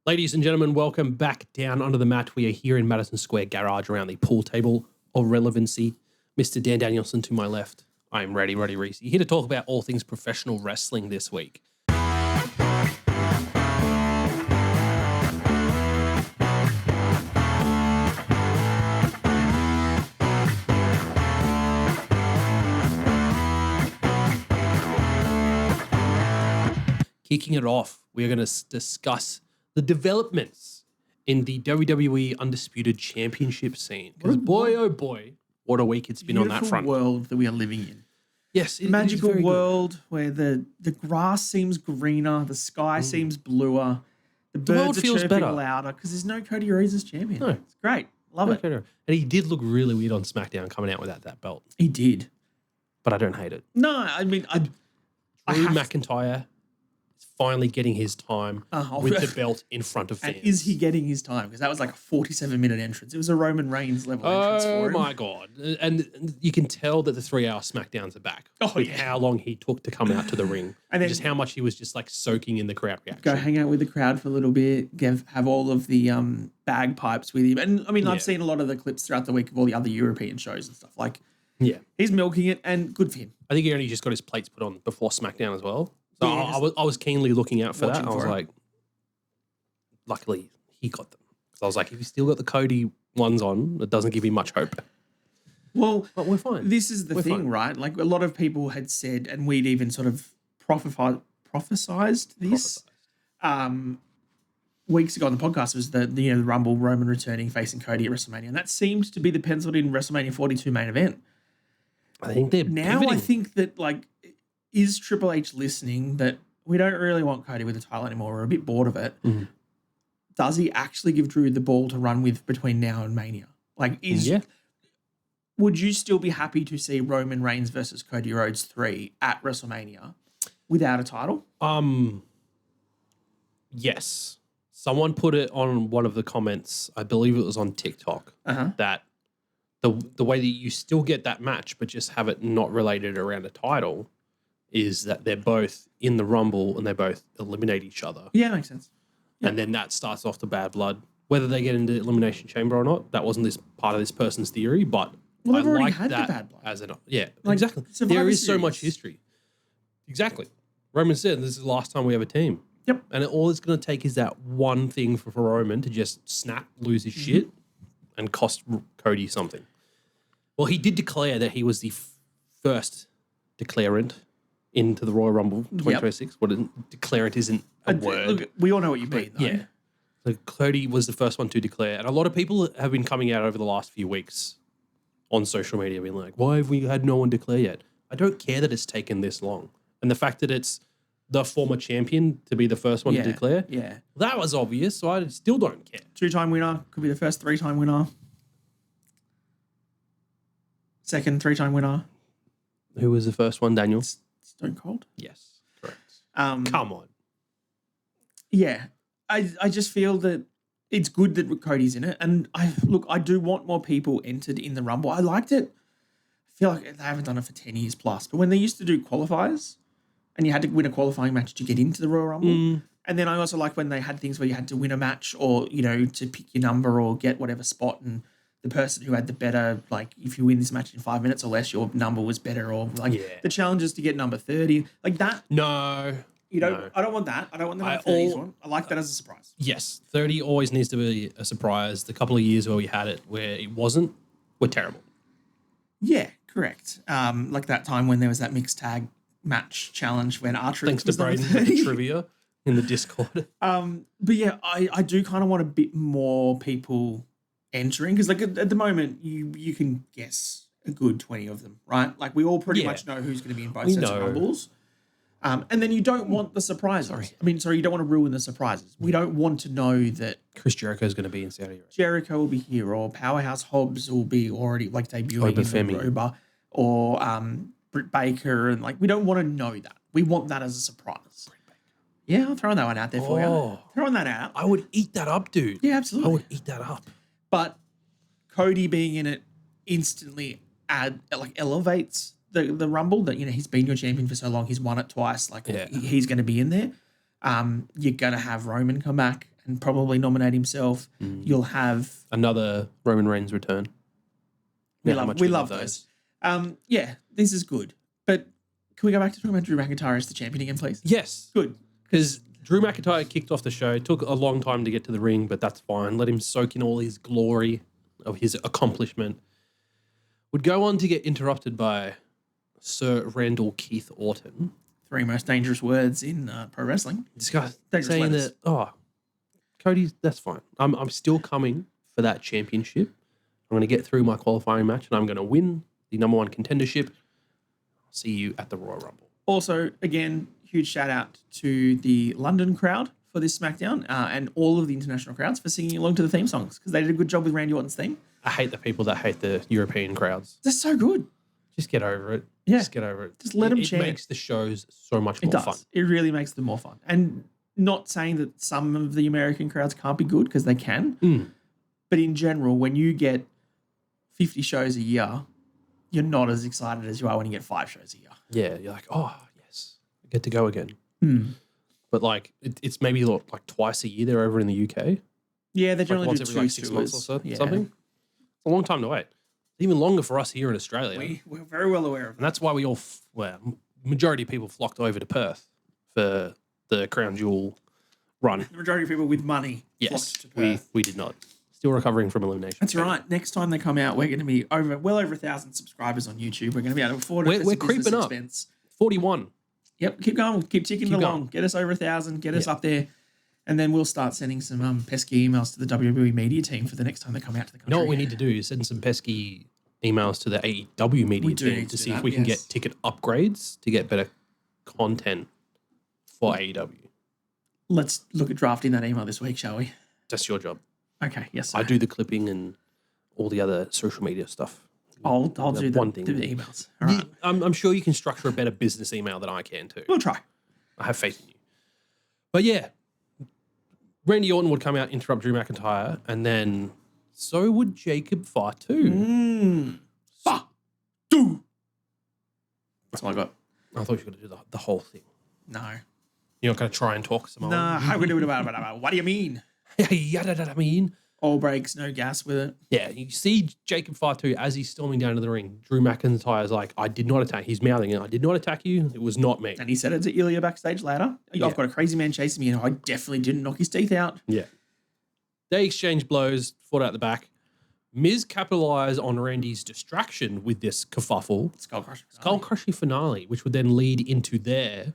Ladies and gentlemen, welcome back down under the mat. We are here in Madison Square Garage around the pool table of relevancy. Mr. Dan Danielson to my left. I am ready, Reece. Here to talk about all things professional wrestling this week. Kicking it off, we are going to discuss the developments in the WWE Undisputed Championship scene. Because boy, oh boy, what a week it's been on that front. World that we are living in. Yes, it magical is world where the grass seems greener, the sky seems bluer, the birds feels are chirping better. louder because there's no Cody Rhodes as champion. No. It's great. Love it. And he did look really weird on SmackDown coming out without that belt. He did. But I don't hate it. No, I mean, Drew McIntyre is finally getting his time with the belt in front of fans. And is he getting his time? Because that was like a 47-minute entrance. It was a Roman Reigns level entrance for him. Oh my God. And you can tell that the 3-hour SmackDowns are back. With how long he took to come out to the ring. And then just how much he was just like soaking in the crowd reaction. Go hang out with the crowd for a little bit, have all of the bagpipes with him. And I mean, I've seen a lot of the clips throughout the week of all the other European shows and stuff. Like, he's milking it and good for him. I think he only just got his plates put on before SmackDown as well. So I was keenly looking out for that. I was like, luckily he got them. Because I was like, if he's still got the Cody ones on, it doesn't give me much hope. Well, but we're fine. This is the thing, right? Like a lot of people had said, and we'd even sort of prophesized this weeks ago on the podcast, was the Rumble, Roman returning, facing Cody at WrestleMania. And that seemed to be the penciled in WrestleMania 42 main event. I think they're pivoting. I think that, like, is Triple H listening that we don't really want Cody with the title anymore? We're a bit bored of it. Mm-hmm. Does he actually give Drew the ball to run with between now and Mania? Like, would you still be happy to see Roman Reigns versus Cody Rhodes 3 at WrestleMania without a title? Yes. Someone put it on one of the comments, I believe it was on TikTok, that the way that you still get that match but just have it not related around a title is that they're both in the Rumble and they both eliminate each other. Yeah, makes sense. Yeah. And then that starts off the bad blood. Whether they get into the Elimination Chamber or not, that wasn't this part of this person's theory, but I like that the bad blood. As an exactly. There is so much history. Exactly. Roman said this is the last time we have a team. Yep. And all it's going to take is that one thing for Roman to just snap, lose his shit, and cost Cody something. Well, he did declare that he was the first declarant into the Royal Rumble 2026. What declarant isn't a word. Look, we all know what you mean, though. Yeah. So Cody was the first one to declare. And a lot of people have been coming out over the last few weeks on social media being like, why have we had no one declare yet? I don't care that it's taken this long. And the fact that it's the former champion to be the first one to declare, that was obvious, so I still don't care. 2-time winner, could be the first 3-time winner. Second 3-time winner. Who was the first one, Daniel? Stone Cold? Yes, correct. Come on. Yeah. I just feel that it's good that Cody's in it. And I do want more people entered in the Rumble. I liked it. I feel like they haven't done it for 10 years plus. But when they used to do qualifiers and you had to win a qualifying match to get into the Royal Rumble. And then I also like when they had things where you had to win a match or, to pick your number or get whatever spot, and the person who had the better, like, if you win this match in 5 minutes or less, your number was better, or the challenges to get number 30, like that. No. I don't want that. I don't want the 30s one. I like that as a surprise. Yes. 30 always needs to be a surprise. The couple of years where we had it where it wasn't were terrible. Yeah, correct. Like that time when there was that mixed tag match challenge when Archer Thanks to Braden with the trivia in the Discord. But yeah, I do kind of want a bit more people entering, because like at the moment you can guess a good 20 of them, right? Like we all pretty much know who's going to be in both sets of Rumbles. And then you don't want the surprises. You don't want to ruin the surprises. We don't want to know that Chris Jericho is going to be in Saudi Arabia. Jericho will be here, or Powerhouse Hobbs will be already like debuting in the Roba, or Britt Baker, and like we don't want to know that. We want that as a surprise. Yeah, I'm throwing that one out there for you. Throwing that out. I would eat that up, dude. Yeah, absolutely. I would eat that up. But Cody being in it instantly elevates the Rumble, that he's been your champion for so long, he's won it twice, like he's going to be in there. You're going to have Roman come back and probably nominate himself. You'll have... Another Roman Reigns return. We love those. Yeah, this is good. But can we go back to talking about Drew McIntyre as the champion again, please? Yes. Good. Because Drew McIntyre kicked off the show. It took a long time to get to the ring, but that's fine. Let him soak in all his glory of his accomplishment. Would go on to get interrupted by Sir Randall Keith Orton. 3 most dangerous words in pro wrestling. This guy saying that, Cody, that's fine. I'm still coming for that championship. I'm going to get through my qualifying match and I'm going to win the number 1 contendership. I'll see you at the Royal Rumble. Also, again, huge shout out to the London crowd for this SmackDown and all of the international crowds for singing along to the theme songs because they did a good job with Randy Orton's theme. I hate the people that hate the European crowds. They're so good. Just get over it. Yeah. Just get over it. Just let them chant. It makes the shows so much more fun. It really makes them more fun. And not saying that some of the American crowds can't be good because they can. But in general, when you get 50 shows a year, you're not as excited as you are when you get 5 shows a year. Yeah, you're like, oh, yes, I get to go again. But like, it's maybe like twice a year they're over in the UK. Yeah, they generally once do every 2 like 6 months or something. It's a long time to wait. It's even longer for us here in Australia. We're very well aware of that. And that's why we all, majority of people flocked over to Perth for the Crown Jewel run. The majority of people with money yes, flocked to Perth. We did not. Still recovering from elimination. That's right. Next time they come out, we're going to be well over 1,000 subscribers on YouTube. We're going to be able to afford it. We're creeping up. Expense. 41. Yep, keep going. Keep ticking along. Get us over 1,000. Get us up there. And then we'll start sending some pesky emails to the WWE media team for the next time they come out to the country. You know what we need to do is send some pesky emails to the AEW media team to see if we can get ticket upgrades to get better content for AEW. Let's look at drafting that email this week, shall we? That's your job. Okay, yes, sir. I do the clipping and all the other social media stuff. I'll do the emails. All right. I'm sure you can structure a better business email than I can too. We'll try. I have faith in you. But yeah, Randy Orton would come out, interrupt Drew McIntyre, and then so would Jacob Fatu. Fatu. That's all I got. I thought you were going to do the whole thing. No. You're not going to try and talk some more? No. What do you mean? I mean. All brakes, no gas with it. Yeah, you see Jacob Fatu as he's storming down to the ring. Drew McIntyre's like, I did not attack. He's mouthing, I did not attack you. It was not me. And he said it to Ilya backstage later. I've got a crazy man chasing me and I definitely didn't knock his teeth out. Yeah. They exchanged blows, fought out the back. Miz capitalized on Randy's distraction with this kerfuffle. Skull crushing finale, which would then lead into their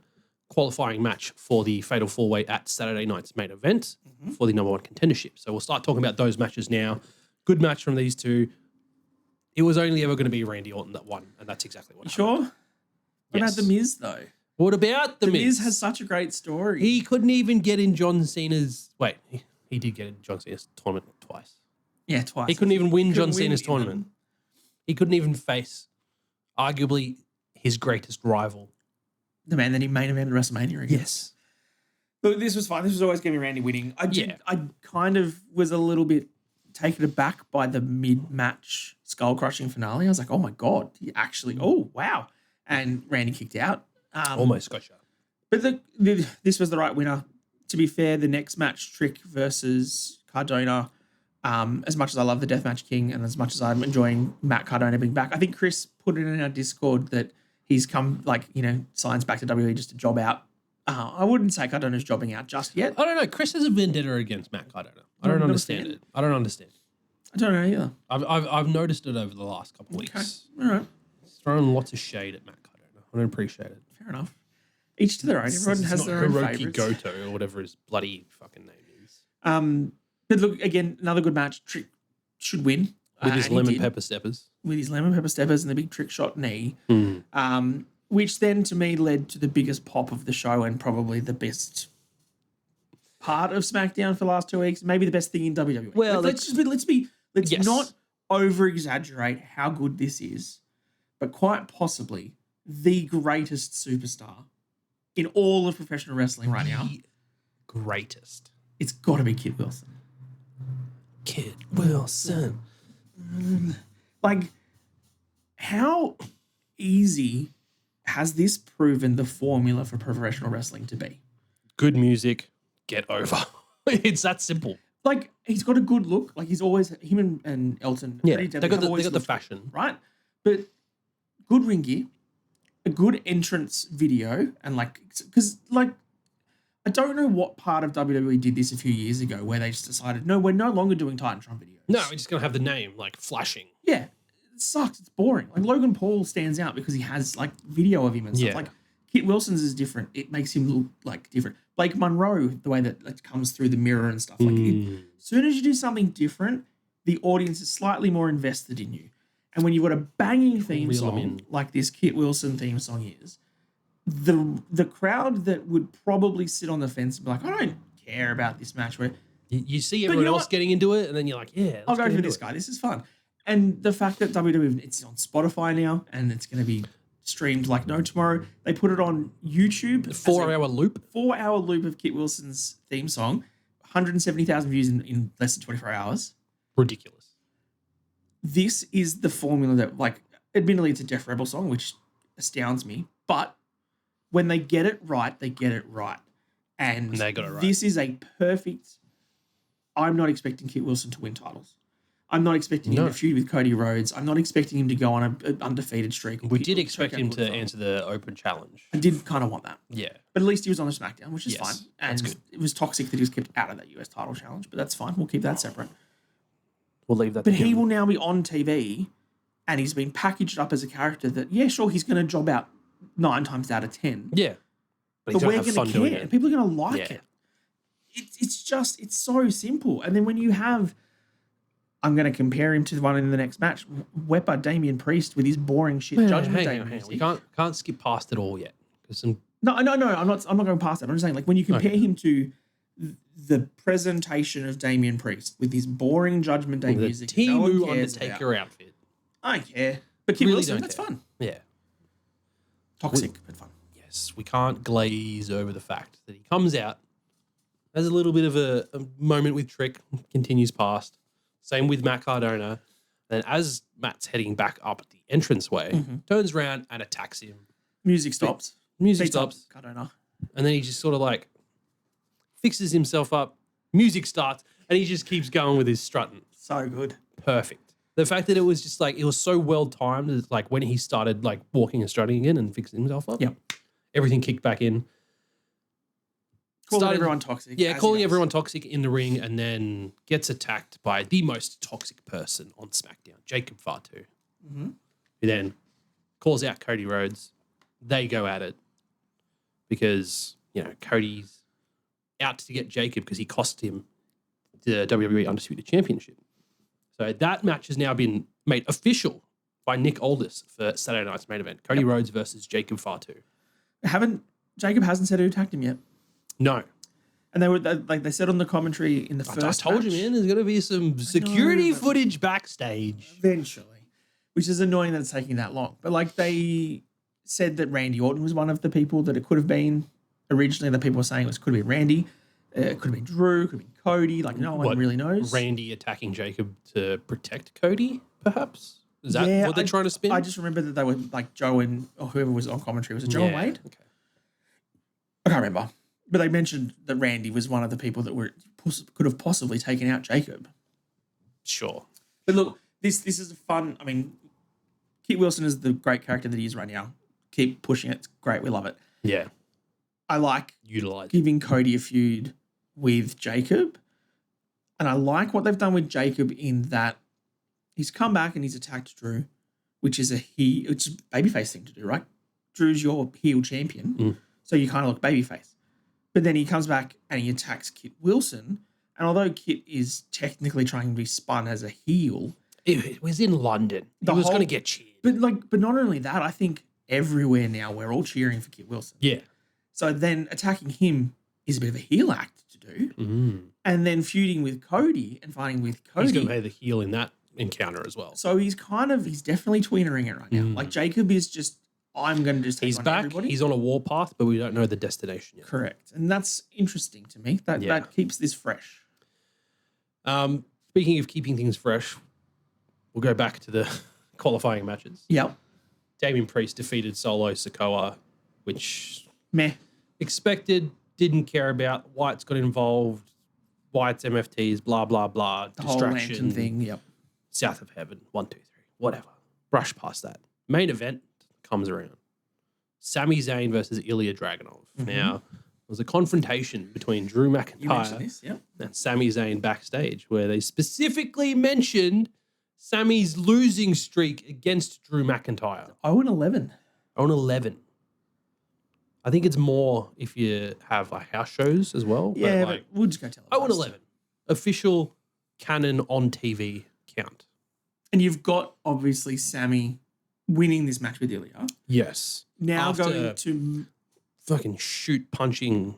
qualifying match for the Fatal 4-Way at Saturday night's main event for the number 1 contendership. So we'll start talking about those matches now. Good match from these two. It was only ever going to be Randy Orton that won, and that's exactly what happened. Sure? What about The Miz, though? What about The Miz? The Miz has such a great story. He couldn't even get in John Cena's... Wait, he did get in John Cena's tournament twice. Yeah, twice. He couldn't even win John Cena's tournament. He couldn't even face arguably his greatest rival. The man that he main evented WrestleMania against. Yes. Look, this was fun. This was always going to be Randy winning. I kind of was a little bit taken aback by the mid-match skull-crushing finale. I was like, oh my God, he actually, oh, wow. And Randy kicked out. Almost gotcha. But this was the right winner. To be fair, the next match, Trick versus Cardona, as much as I love the Deathmatch King and as much as I'm enjoying Matt Cardona being back, I think Chris put it in our Discord that he's come, signs back to WWE just to job out. I wouldn't say Cardona's jobbing out just yet. I don't know. Chris has a vendetta against Matt Cardona. I don't understand it. I don't understand. I don't know either. I've noticed it over the last couple of weeks. All right. He's throwing lots of shade at Matt Cardona. I don't appreciate it. Fair enough. Each to their own. Everyone has their own favourites. Goto or whatever his bloody fucking name is. But look, again, another good match. Trick should win. With his lemon pepper steppers. With his lemon pepper steppers and the big trick shot knee. Which then to me led to the biggest pop of the show and probably the best part of SmackDown for the last 2 weeks. Maybe the best thing in WWE. Well, let's not over exaggerate how good this is, but quite possibly the greatest superstar in all of professional wrestling right now. Greatest. It's got to be Kid Wilson. Kid Wilson. Like, how easy has this proven the formula for professional wrestling to be? good music, get over. It's that simple. Like, he's got a good look. Like, he's always, him and Elton. Yeah, pretty they deadly, got have always the looked fashion. good, right? But good ring gear, a good entrance video, and like, because like, I don't know what part of WWE did this a few years ago where they just decided, no, we're no longer doing Titantron videos. No, we're just going to have the name, like, flashing. Yeah, it sucks. It's boring. Like, Logan Paul stands out because he has, like, video of him and stuff. Yeah. Like, Kit Wilson's is different. It makes him look, like, different. Blake Monroe, the way that it comes through the mirror and stuff. Like, as soon as you do something different, the audience is slightly more invested in you. And when you've got a banging theme song, like this Kit Wilson theme song is, the crowd that would probably sit on the fence and be like, I don't care about this match. Where you see everyone else getting into it, and then you're like, yeah, I'll go for this guy. This is fun. And the fact that WWE, it's on Spotify now, and it's going to be streamed like no tomorrow. They put it on YouTube. 4-hour loop. 4-hour loop of Kit Wilson's theme song. 170,000 views in less than 24 hours. Ridiculous. This is the formula that, like, admittedly, it's a Def Rebel song, which astounds me. But when they get it right, they get it right. And they got it right. This is a perfect... I'm not expecting Kit Wilson to win titles. I'm not expecting him to feud with Cody Rhodes. I'm not expecting him to go on an undefeated streak. We did expect him to answer the open challenge. I did kind of want that. Yeah. But at least he was on a SmackDown, which is fine. And that's good. It was toxic that he was kept out of that US title challenge, but that's fine. We'll keep that separate. We'll leave that But he will now be on TV, and he's been packaged up as a character that, yeah, sure, he's going to job out 9 times out of 10. Yeah. But we're going to care. And people are going to like it. It's just, it's so simple. And then when you have... I'm going to compare him to the one in the next match. Wepa Damian Priest with his boring shit Judgment Day music. We can't skip past it all yet. No. I'm not going past that. I'm just saying, like, when you compare him to the presentation of Damian Priest with his boring Judgment Day music, Timu Undertaker outfit. I don't care, but Kit Wilson, that's fun. Yeah, toxic but fun. Yes, we can't glaze over the fact that he comes out, has a little bit of a moment with Trick, continues past. Same with Matt Cardona. Then as Matt's heading back up the entranceway, turns around and attacks him. Music stops. Music stops. Cardona. And then he just sort of like fixes himself up. Music starts. And he just keeps going with his strutting. So good. Perfect. The fact that it was just like, it was so well timed. Like when he started like walking and strutting again and fixing himself up. Yep. Everything kicked back in. Calling everyone toxic. Yeah, calling everyone toxic in the ring, and then gets attacked by the most toxic person on SmackDown, Jacob Fatu. Who then calls out Cody Rhodes. They go at it because, you know, Cody's out to get Jacob because he cost him the WWE Undisputed Championship. So that match has now been made official by Nick Aldis for Saturday night's main event. Cody Rhodes versus Jacob Fatu. Jacob hasn't said who attacked him yet. No. And they said on the commentary in the first match. I told you, man, there's going to be some security footage backstage. Eventually. Which is annoying that it's taking that long. But like they said that Randy Orton was one of the people that it could have been. Originally, the people were saying it could have been Randy. It could have been Drew. Could have been Cody. Like no one really knows. Randy attacking Jacob to protect Cody, perhaps? Is that what they're trying to spin? I just remember that they were like Joe and or whoever was on commentary. Was it Joe and Wade? Okay. I can't remember. But they mentioned that Randy was one of the people that could have possibly taken out Jacob. Sure. But look, this is fun. I mean, Kit Wilson is the great character that he is right now. Keep pushing it. It's great. We love it. Yeah. I like utilizing giving Cody a feud with Jacob. And I like what they've done with Jacob in that he's come back and he's attacked Drew, which is which is a babyface thing to do, right? Drew's your heel champion. So you kind of look babyface. But then he comes back and he attacks Kit Wilson. And although Kit is technically trying to be spun as a heel, it was in London. He was going to get cheered. But not only that, I think everywhere now we're all cheering for Kit Wilson. Yeah. So then attacking him is a bit of a heel act to do. And then feuding with Cody and fighting with Cody. He's going to play the heel in that encounter as well. So he's definitely tweenering it right now. Like Jacob is just, I'm going to just take on everybody. He's on a warpath, but we don't know the destination yet. Correct. And that's interesting to me. That keeps this fresh. Speaking of keeping things fresh, we'll go back to the qualifying matches. Yep. Damian Priest defeated Solo Sikoa, which meh. Expected, didn't care about Wyatt's got involved, Wyatt's MFTs, blah, blah, blah, The whole distraction lantern thing, yep. South of heaven, 1, 2, 3, whatever. Brush past that. Main event comes around. Sami Zayn versus Ilya Dragunov. Now, there was a confrontation between Drew You mentioned McIntyre this, yep. and Sami Zayn backstage where they specifically mentioned Sami's losing streak against Drew McIntyre. 0-11. On 11. I think it's more if you have like house shows as well. Yeah, but but we'll just go tell it. 0-11. Official canon on TV count. And you've got, obviously, Sami winning this match with Ilya. Yes. Now After going to... fucking shoot, punching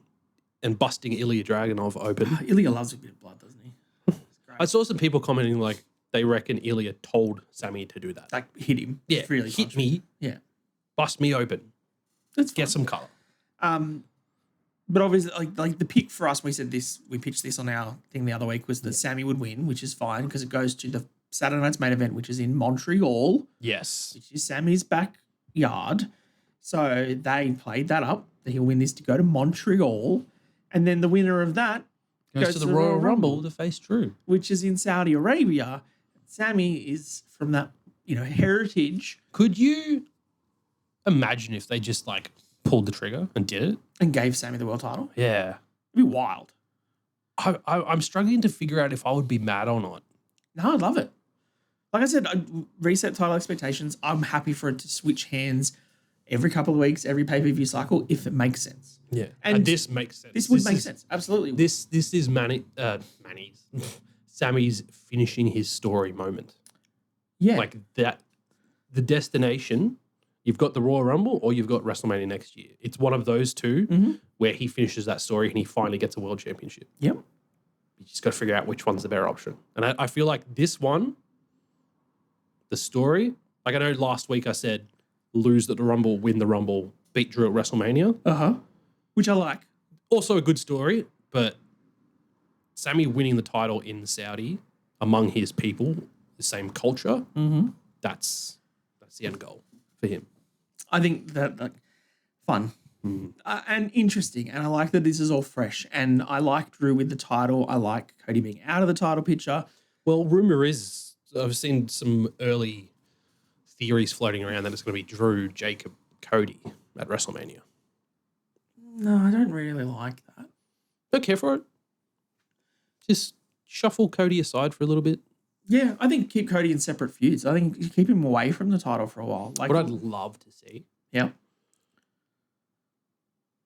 and busting Ilya Dragunov open. Ilya loves a bit of blood, doesn't he? It's great. I saw some people commenting like they reckon Ilya told Sami to do that. Like, hit him. Yeah, Really hit punch me, him. Yeah. bust me open, That's get fine. some colour. But obviously, like the pick for us, we pitched this on our thing the other week, was that Sami would win, which is fine because it goes to the Saturday night's main event, which is in Montreal, Yes. which is Sami's backyard. So they played that up that he'll win this to go to Montreal, and then the winner of that Goes to the Royal Rumble to face Drew. which is in Saudi Arabia. Sami is from that heritage Could you imagine if they just like pulled the trigger and did it? and gave Sami the world title. Yeah. It'd be wild. I'm struggling to figure out if I would be mad or not. No, I'd love it. Like I said, I'd reset title expectations. I'm happy for it to switch hands every couple of weeks, every pay-per-view cycle, if it makes sense. Yeah. And And this makes sense. This would make sense. Absolutely. This is Manny's Sami's finishing his story moment. yeah. Like that, the destination, you've got the Royal Rumble or you've got WrestleMania next year. It's one of those two where he finishes that story and he finally gets a world championship. Yep. You just got to figure out which one's the better option. And I feel like this one, the story, like I know last week I said, lose at the Rumble, win the Rumble, beat Drew at WrestleMania. Uh-huh. Which I like. Also a good story, but Sami winning the title in Saudi among his people, the same culture, that's the end goal for him. I think that like fun and interesting. And I like that this is all fresh. And I like Drew with the title. I like Cody being out of the title picture. Well, rumor is I've seen some early theories floating around that it's going to be Drew, Jacob, Cody at WrestleMania. No, I don't really like that. Don't care for it. Just shuffle Cody aside for a little bit. Yeah, I think keep Cody in separate feuds. I think you keep him away from the title for a while. Like, What I'd love to see. yeah.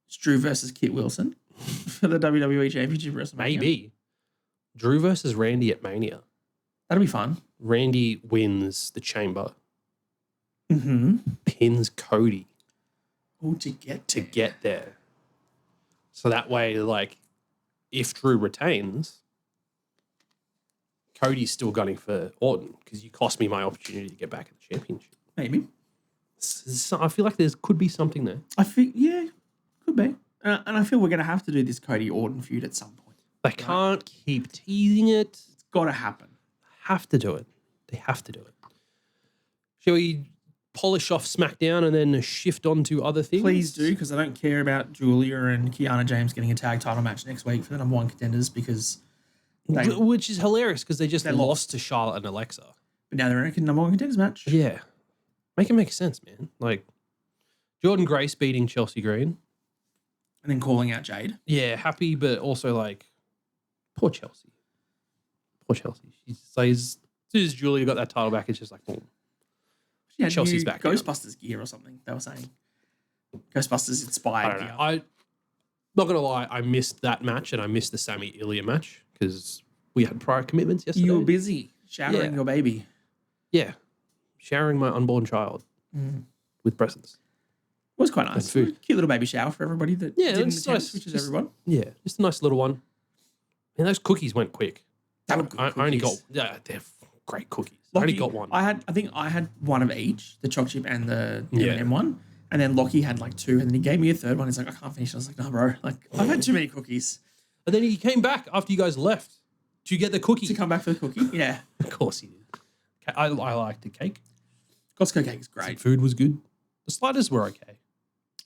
It's Drew versus Kit Wilson for the WWE Championship WrestleMania. Maybe Drew versus Randy at Mania. That'll be fun. Randy wins the chamber, Mm-hmm. pins Cody Oh, to get to get there. So that way, like, if Drew retains, Cody's still gunning for Orton because you cost me my opportunity to get back at the championship. Maybe. So I feel like there could be something there. I feel, yeah, could be. And I feel we're going to have to do this Cody Orton feud at some point. They can't keep teasing it. It's got to happen. Have to do it. They have to do it. Shall we polish off SmackDown and then shift on to other things? Please do, because I don't care about Julia and Kiana James getting a tag title match next week for the number one contenders because they, Which is hilarious because they just They lost to Charlotte and Alexa. but now they're in a number one contenders match. Yeah. Make it make sense, man. Like, Jordan Grace beating Chelsea Green. And then calling out Jade. Yeah, happy, but also like, poor Chelsea. Poor Chelsea. She's like, as soon as Julia got that title back, it's just like, boom. She had Chelsea's new back now. Ghostbusters gear or something, they were saying. Ghostbusters I inspired don't know. gear. I'm not going to lie, I missed that match and I missed the Sami Ilya match because we had prior commitments yesterday. You were busy showering Yeah. your baby. Yeah. Showering my unborn child with presents. It was quite nice. food. Cute little baby shower for everybody that Yeah, didn't it's attend, nice. which is Just- everyone. Yeah, just a nice little one. And those cookies went quick. They were good I only got, cookies. yeah, they're great cookies. I only got one. I think I had one of each, the choc chip and the Yeah. M&M one. And then Lockie had like two, and then he gave me a third one. He's like, I can't finish. I was like, no, bro. Like, I've had too many cookies And then he came back after you guys left to get the cookie. to come back for the cookie. Yeah. Of course he did. I liked the cake. Costco cake is great. Food was good. The sliders were okay.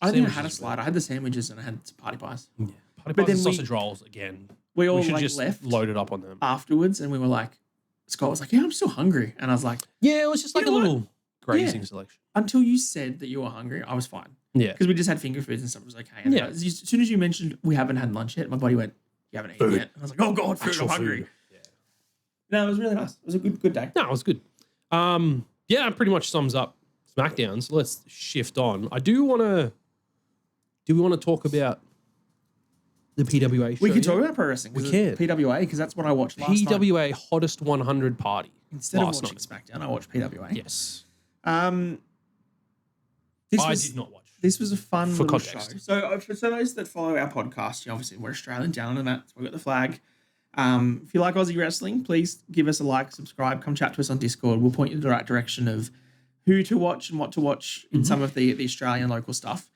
I think I had a Sandwiches were slider. I had the sandwiches and I had some party pies. Yeah. Party But pies and then sausage rolls again. we all We should like just left load it up on them. afterwards, and we were like, Scott was like, "Yeah, I'm still hungry," and I was like, Yeah, it was just like You a know little grazing Yeah. selection. until you said that you were hungry, I was fine Yeah. because we just had finger foods and stuff. It was okay. And Yeah. as soon as you mentioned we haven't had lunch yet, my body went, "You haven't eaten Food. yet," and I was like, "Oh God, food! Actual I'm hungry." food. Yeah. No, it was really nice. It was a good day. No, it was good. Yeah, it pretty much sums up SmackDown. So let's shift on. Do we want to talk about the PWA show? We can talk about pro wrestling. We can. PWA because that's what I watched last night. PWA Hottest 100 Party. Instead of last watching night. SmackDown, I watched PWA. Yes. This I was did not watch. this was a fun For little context. show. So for those that follow our podcast, obviously we're Australian down on that. So we've got the flag. If you like Aussie wrestling, please give us a like, subscribe, come chat to us on Discord. We'll point you in the right direction of who to watch and what to watch in some of the Australian local stuff.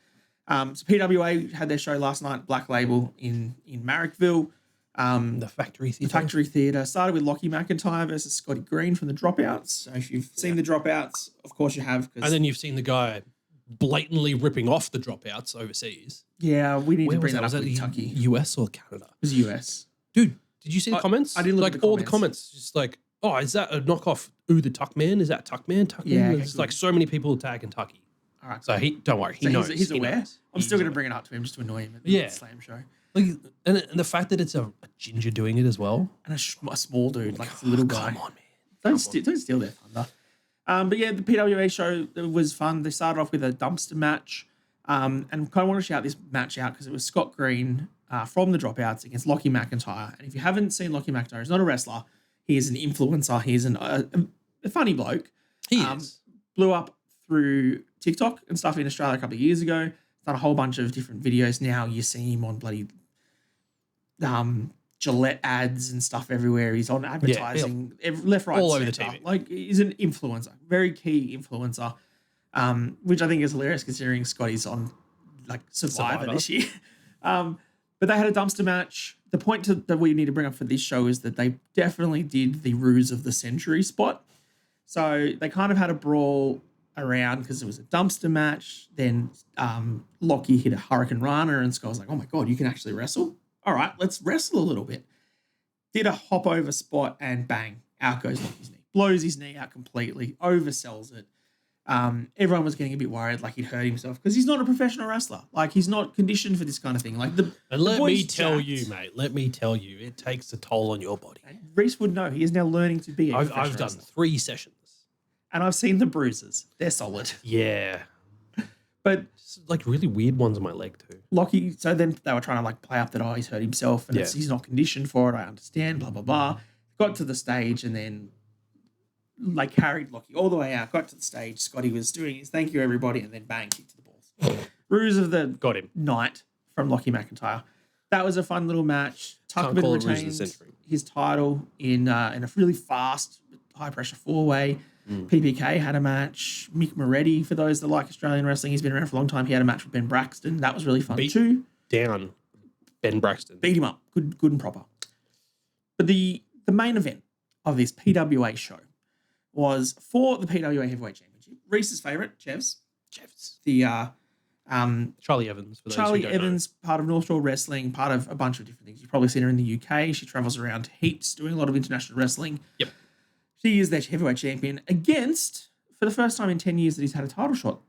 So PWA had their show last night, Black Label in Marrickville. The Factory The Theatre. Factory Theatre started with Lockie McIntyre versus Scotty Green from the Dropouts. So if you've seen the Dropouts, of course you have. And then you've seen the guy blatantly ripping off the dropouts overseas. yeah, we need Where to bring was that up Was with that Tucky. US or Canada? It was US. Dude, did you see the comments? I didn't look like at the all the comments. comments. Just like, oh, is that a knockoff? Ooh, the Tuck Man? Is that Tuck Man? Tuck Man? Yeah, okay, There's good. like so many people tagging Tucky. All right. So don't worry, he So knows. he's he aware. knows. I'm He's still going to aware. bring it up to him just to annoy him at Yeah. the Slam show. Like, and the fact that it's a ginger doing it as well. And a small dude, like a little guy. Come on, man. Don't steal their thunder. But yeah, the PWA show was fun. They started off with a dumpster match. And kind of want to shout this match out because it was Scott Green from the Dropouts against Lockie McIntyre. And if you haven't seen Lockie McIntyre, he's not a wrestler. He is an influencer. He's a funny bloke. He is. Blew up through TikTok and stuff in Australia a couple of years ago. Done a whole bunch of different videos. Now you see him on bloody Gillette ads and stuff everywhere. He's on advertising, left, right, all and over the centre. TV. Like he's an influencer, very key influencer, which I think is hilarious considering Scotty's on like Survivor this year. But they had a dumpster match. The point that we need to bring up for this show is that they definitely did the ruse of the century spot. So they kind of had a brawl around because it was a dumpster match. Then Lockie hit a Hurricane Rana and Scott was like, oh my God, you can actually wrestle? All right, let's wrestle a little bit. Did a hop over spot and bang, out goes Lockie's knee. Blows his knee out completely, oversells it. Everyone was getting a bit worried like he'd hurt himself because he's not a professional wrestler. Like he's not conditioned for this kind of thing. Like Let boy's me tell jacked. you, mate. Let me tell you, it takes a toll on your body. And Reece would know. He is now learning to be a I've professional done wrestler. 3 sessions. And I've seen the bruises. They're solid. Yeah. But Just like really weird ones on my leg too. Lockie, so then they were trying to like play up that, oh, he's hurt himself and he's not conditioned for it. I understand, blah, blah, blah. Got to the stage and then like carried Lockie all the way out, got to the stage. Scotty was doing his thank you, everybody, and then bang, kicked to the balls. Ruse of the Got him. night from Lockie McIntyre. That was a fun little match. Can't Tuckman call it Ruse of the retained century. his title in a really fast, high-pressure 4-way. PPK had a match. Mick Moretti, for those that like Australian wrestling, he's been around for a long time. He had a match with Ben Braxton. That was really fun too. Down Ben Braxton. Beat him up. Good and proper. But the main event of this PWA show was for the PWA Heavyweight Championship. Reece's favourite, Chevs. The Charlie Evans. For those Charlie who don't Evans, part of North Shore Wrestling, part of a bunch of different things. You've probably seen her in the UK. She travels around heaps, doing a lot of international wrestling. Yep. She is their heavyweight champion against, for the first time in 10 years that he's had a title shot,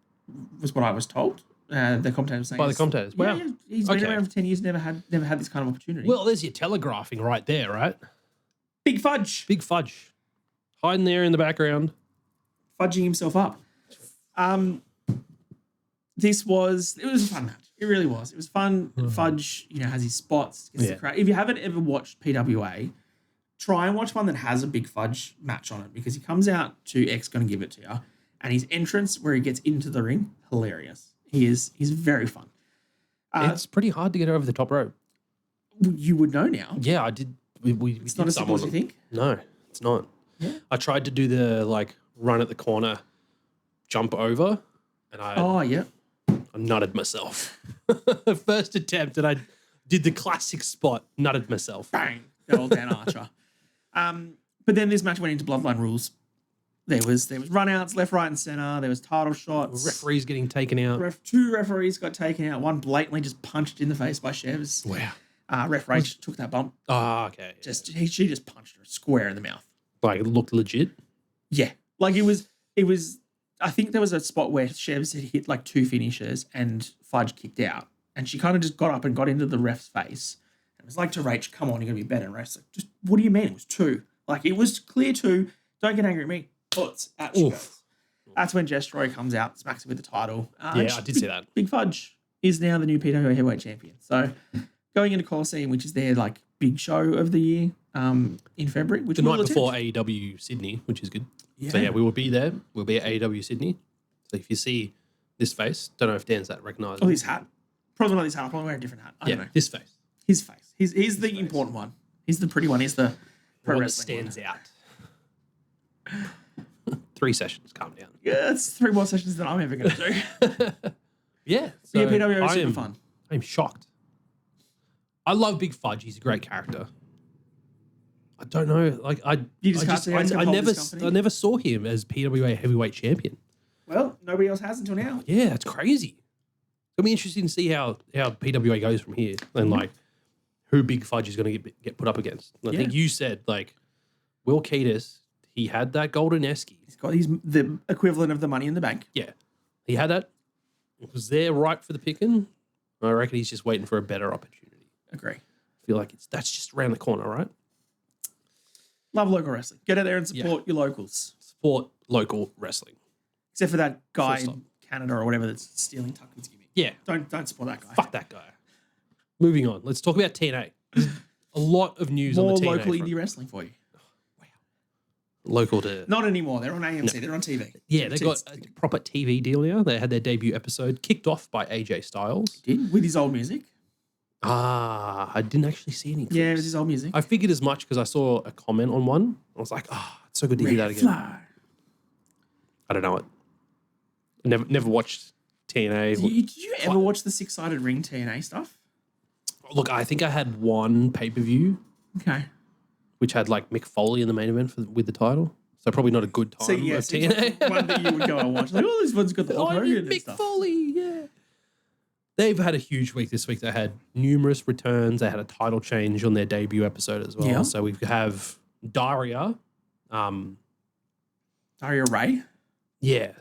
was what I was told. The commentator was saying. By the commentators. Yeah, Wow. yeah, he's been around for 10 years, never had this kind of opportunity. Well, there's your telegraphing right there, right? Big Fudge. Big Fudge. Hiding there in the background. Fudging himself up. It was a fun match. It really was. It was fun. Fudge, has his spots. Gets the crowd. If you haven't ever watched PWA, try and watch one that has a big Fudge match on it because he comes out to X Gonna Give It To You, and his entrance where he gets into the ring, hilarious. He's very fun. It's pretty hard to get over the top rope. You would know now. Yeah, I did. We It's not as simple as you think. No, it's not. Yeah. I tried to do the run at the corner, jump over, and I nutted myself. First attempt, and I did the classic spot, nutted myself. Bang. The old Dan Archer. But then this match went into Bloodline rules. There was run-outs left, right, and center. There was title shots. Referees getting taken out. 2 referees got taken out. One blatantly just punched in the face by Chevs. Wow. Ref Rach took that bump. Ah, okay. She just punched her square in the mouth. Like, it looked legit. Yeah. Like, it was, I think there was a spot where Shevs had hit like 2 finishers and Fudge kicked out. And she kind of just got up and got into the ref's face. And it was like to Rach, come on, you're going to be better. And ref's like, just, what do you mean? It was 2. Like, it was clear 2. Don't get angry at me. But out she goes. That's when Jess Troy comes out, smacks her with the title. Yeah, I did see that. Big Fudge is now the new PWA heavyweight champion. So going into Coliseum, which is their like big show of the year in February. Which the night before AEW Sydney, which is good. Yeah. So yeah, we will be there. We'll be at AEW Sydney. So if you see this face, don't know if Dan's that recognisable. Oh, his hat. Probably not his hat. I'll probably wear a different hat. I don't know. This face. His face. He's the important one. He's the pretty one. He's the pro wrestling stands out. 3 sessions, calm down. Yeah, it's 3 more sessions than I'm ever going to do. Yeah. So yeah, PWA is super fun. I'm shocked. I love Big Fudge. He's a great character. I don't know. Like I never saw him as PWA heavyweight champion. Well, nobody else has until now. Yeah, it's crazy. It'll be interesting to see how PWA goes from here and like who Big Fudge is going to get put up against. And I think you said like Will Keatis, he had that golden esky. He's got the equivalent of the Money in the Bank. Yeah, he had that. It was there ripe for the picking. I reckon he's just waiting for a better opportunity. Agree. I feel like that's just around the corner, right? Love local wrestling. Get out there and support your locals. Support local wrestling. Except for that guy in Canada or whatever that's stealing Tucker's gimmick. Yeah. Don't support that guy. Fuck that guy. Moving on. Let's talk about TNA. A lot of news on the TNA More local front. indie wrestling for you. Wow. Local to... Not anymore. They're on AMC. No. They're on TV. Yeah, they got a proper TV deal now. They had their debut episode kicked off by AJ Styles. Did? With his old music? I didn't actually see any clips. Yeah, it was his old music. I figured as much because I saw a comment on one. I was like, it's so good to hear that again. Fly. I don't know it. Never watched TNA. Did you ever watch the 6-sided ring TNA stuff? Look, I think I had one pay-per-view. Okay. Which had like Mick Foley in the main event with the title. So probably not a good time of TNA. One that you would go and watch. Like, this one's got the Hulk Hogan and Mick stuff. Foley, yeah. They've had a huge week this week. They had numerous returns. They had a title change on their debut episode as well. Yeah. So we have Daria. Daria Ray? Yeah.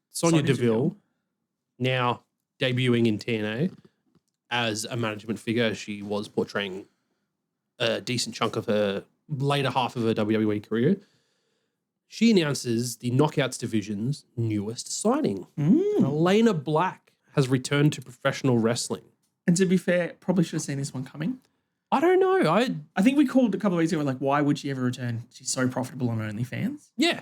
Sonya Deville. Now debuting in TNA as a management figure. She was portraying a decent chunk of her later half of her WWE career. She announces the Knockouts division's newest signing. Eleyna Black has returned to professional wrestling. And to be fair, probably should have seen this one coming. I don't know. I think we called a couple of weeks ago, like, why would she ever return? She's so profitable on OnlyFans. Yeah.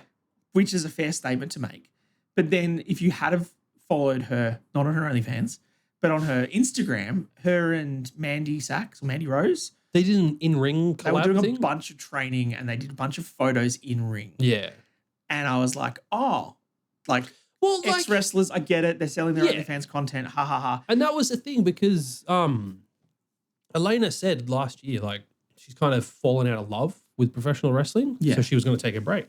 Which is a fair statement to make. But then if you had have followed her, not on her OnlyFans, but on her Instagram, her and Mandy Sachs or Mandy Rose, they did an in-ring collab They were doing thing? a bunch of training and they did a bunch of photos in ring. Yeah. And I was like, well, ex-wrestlers, I get it. They're selling their OnlyFans content. Ha, ha, ha. And that was the thing because Eleyna said last year, like, she's kind of fallen out of love with professional wrestling. Yeah. So she was going to take a break.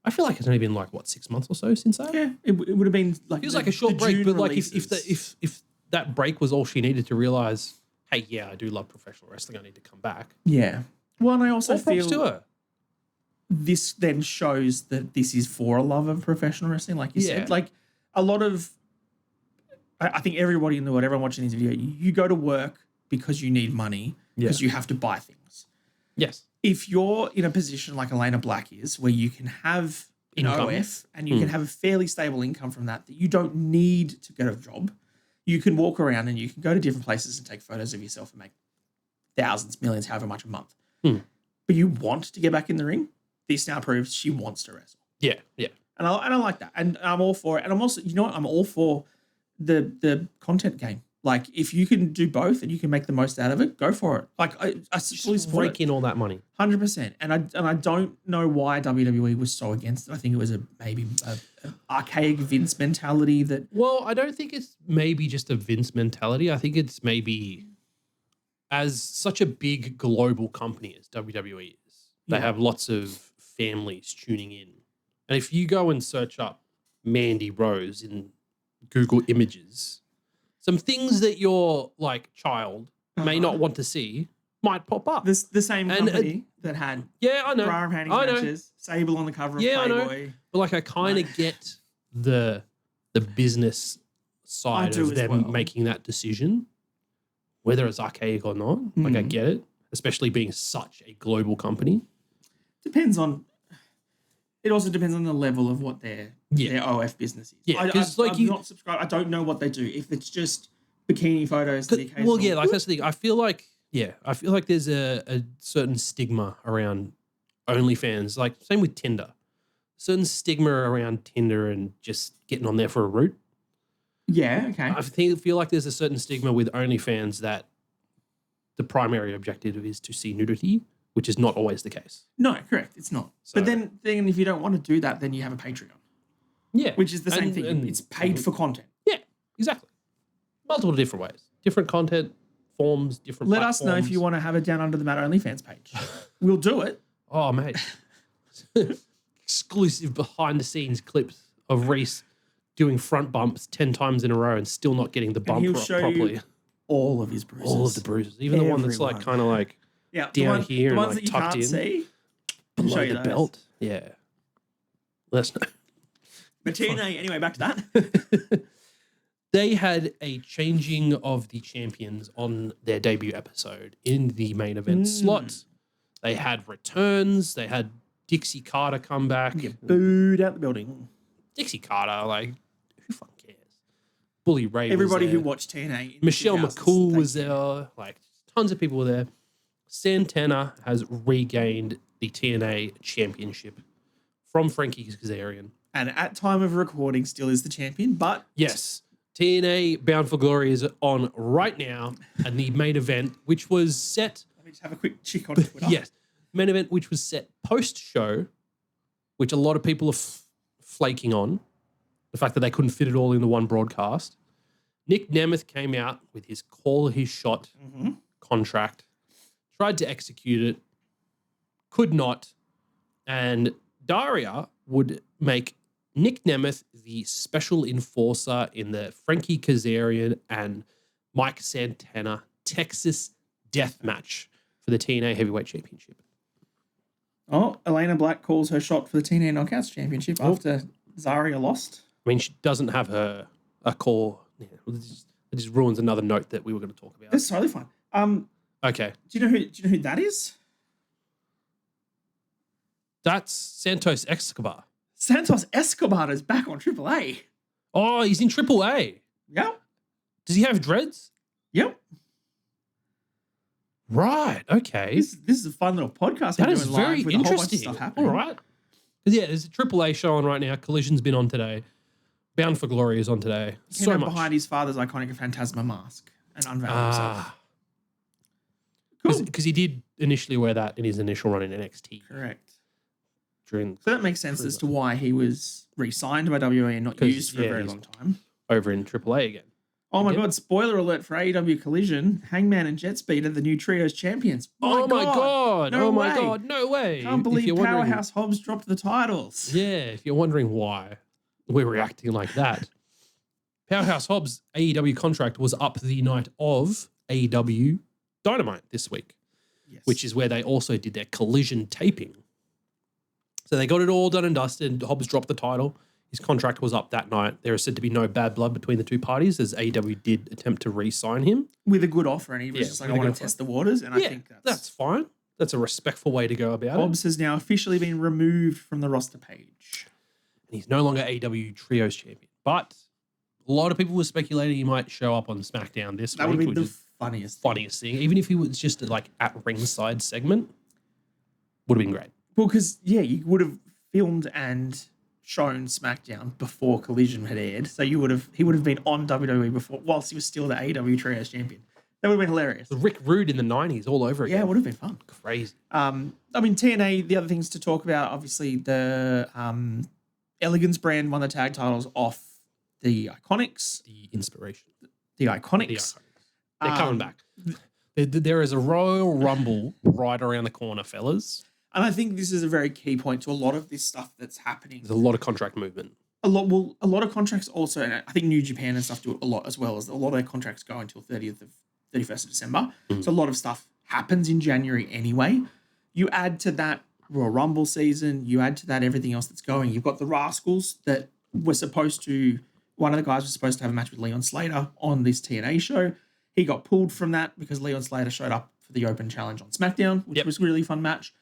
I feel like it's only been like, 6 months or so since that? Yeah, it would have been like... It was like a short break, but like if that break was all she needed to realize, hey, yeah, I do love professional wrestling. I need to come back. Yeah. Well, and I also feel to her. This then shows that this is for a love of professional wrestling, like you said. Like a lot of, I think everybody in the world, everyone watching this video, you go to work because you need money because you have to buy things. Yes. If you're in a position like Eleyna Black is, where you can have an OF and you can have a fairly stable income from that you don't need to get a job, you can walk around and you can go to different places and take photos of yourself and make thousands, millions, however much a month. But you want to get back in the ring. This now proves she wants to wrestle. Yeah, yeah. And I like that. And I'm all for it. And I'm also, you know what? I'm all for the content game. Like, if you can do both and you can make the most out of it, go for it. Like, I fully support rake in all that money. 100%. And I don't know why WWE was so against it. I think it was maybe an archaic Vince mentality that... Well, I don't think it's maybe just a Vince mentality. I think it's maybe as such a big global company as WWE is, they have lots of families tuning in. And if you go and search up Mandy Rose in Google Images, some things that your like child may not want to see might pop up. The same And, company that had Yeah, I know. bra and panties I know. matches, Sable on the cover of Yeah, I know. Playboy. But like, I kind of get the business side do of as them well. making that decision, whether it's archaic or not. Like, I get it, especially being such a global company. It also depends on the level of what their OF business is. Yeah, because I'm not subscribed. I don't know what they do. If it's just bikini photos, the occasional, well, yeah, like that's the thing. I feel like there's a certain stigma around OnlyFans. Like same with Tinder, certain stigma around Tinder and just getting on there for a root. Yeah, okay. I feel like there's a certain stigma with OnlyFans that the primary objective is to see nudity, which is not always the case. No, correct. It's not. So- but then if you don't want to do that, then you have a Patreon. Yeah, Which is the same thing. It's paid for content. Yeah, exactly. Multiple different ways, different content forms, different. Let us know if you want to have it down under the Matt OnlyFans page. We'll do it. Oh, mate. Exclusive behind the scenes clips of Reece doing front bumps 10 times in a row and still not getting the bump he'll right show properly. you all of his bruises. All of the bruises, even the one that's like kind of like down here the and ones like that you tucked can't in see. below show you the those. belt. Yeah. Let us know. But TNA, anyway, back to that. They had a changing of the champions on their debut episode in the main event slot. They had returns. They had Dixie Carter come back. Get booed out the building. Dixie Carter, like, who fucking cares? Bully Ray Everybody was there. who watched TNA. In Michelle 2000s, McCool was thank you. there. Like, tons of people were there. Santana has regained the TNA championship from Frankie Kazarian. And at time of recording, still is the champion. But Yes, TNA Bound for Glory is on right now, and the main event, which was set. let me just have a quick check on Twitter. Yes, main event, which was set post-show, which a lot of people are flaking on, the fact that they couldn't fit it all into one broadcast. Nick Nemeth came out with his call his shot contract, tried to execute it, could not, and Daria would make Nick Nemeth the special enforcer in the Frankie Kazarian and Mike Santana Texas death match for the TNA Heavyweight Championship. Oh, Eleyna Black calls her shot for the TNA Knockouts Championship after Zaria lost. I mean, she doesn't have a call. Yeah, it just ruins another note that we were going to talk about. That's totally fine. Okay, Do you know who that is? that's Santos Escobar. Santos Escobar is back on AAA. Oh, he's in AAA. Yep. Does he have dreads? Yep. Right. Okay. This is a fun little podcast. That we're is doing live very with a whole bunch of interesting. stuff All happening. right. 'Cause, yeah, there's a AAA show on right now. Collision's been on today. Bound for Glory is on today. Came So out much. behind his father's iconic Phantasma mask and unveiled himself. Cool. Because he did initially wear that in his initial run in NXT Correct. during So that makes sense as to why he was re-signed by WWE and not 'Cause, used for a yeah, very he's- long time. over in AAA again. Oh my Yep. God, spoiler alert for AEW Collision. Hangman and Jet Speed are the new trios champions. Oh my god! No Oh my way. god! No way! Can't If believe you're wondering- Powerhouse Hobbs dropped the titles. Yeah, if you're wondering why we're reacting like that, Powerhouse Hobbs' AEW contract was up the night of AEW Dynamite this week, Yes. which is where they also did their Collision taping. So they got it all done and dusted. Hobbs dropped the title. His contract was up that night. There is said to be no bad blood between the two parties, as AEW did attempt to re-sign him. with a good offer, and he was Yeah, just like, with I a want good to test the waters, and I Yeah, think that's fine. That's a respectful way to go about it. Hobbs has now officially been removed from the roster page. And he's no longer AEW Trios champion. But a lot of people were speculating he might show up on SmackDown this That week, would be which the is funniest. funniest thing. Even if he was just like at ringside segment, would have been great. Well, because you would have filmed and shown SmackDown before Collision had aired, so he would have been on WWE before, whilst he was still the AEW Trios champion. That would have been hilarious. The Rick Rude in the 90s all over again. Yeah, it would have been fun. Crazy. I mean, TNA, the other things to talk about, obviously the Elegance brand won the tag titles off the Iconics. The inspiration. The The Iconics. Iconics. They're coming back. There is a Royal Rumble right around the corner, fellas. And I think this is a very key point to a lot of this stuff that's happening. There's a lot of contract movement. A lot of contracts also, and I think New Japan and stuff do it a lot as well, as a lot of their contracts go until 31st of December. So a lot of stuff happens in January anyway. You add to that Royal Rumble season, you add to that everything else that's going. You've got the Rascals that were supposed to, one of the guys was supposed to have a match with Leon Slater on this TNA show. He got pulled from that because Leon Slater showed up for the Open Challenge on SmackDown, which was a really fun match.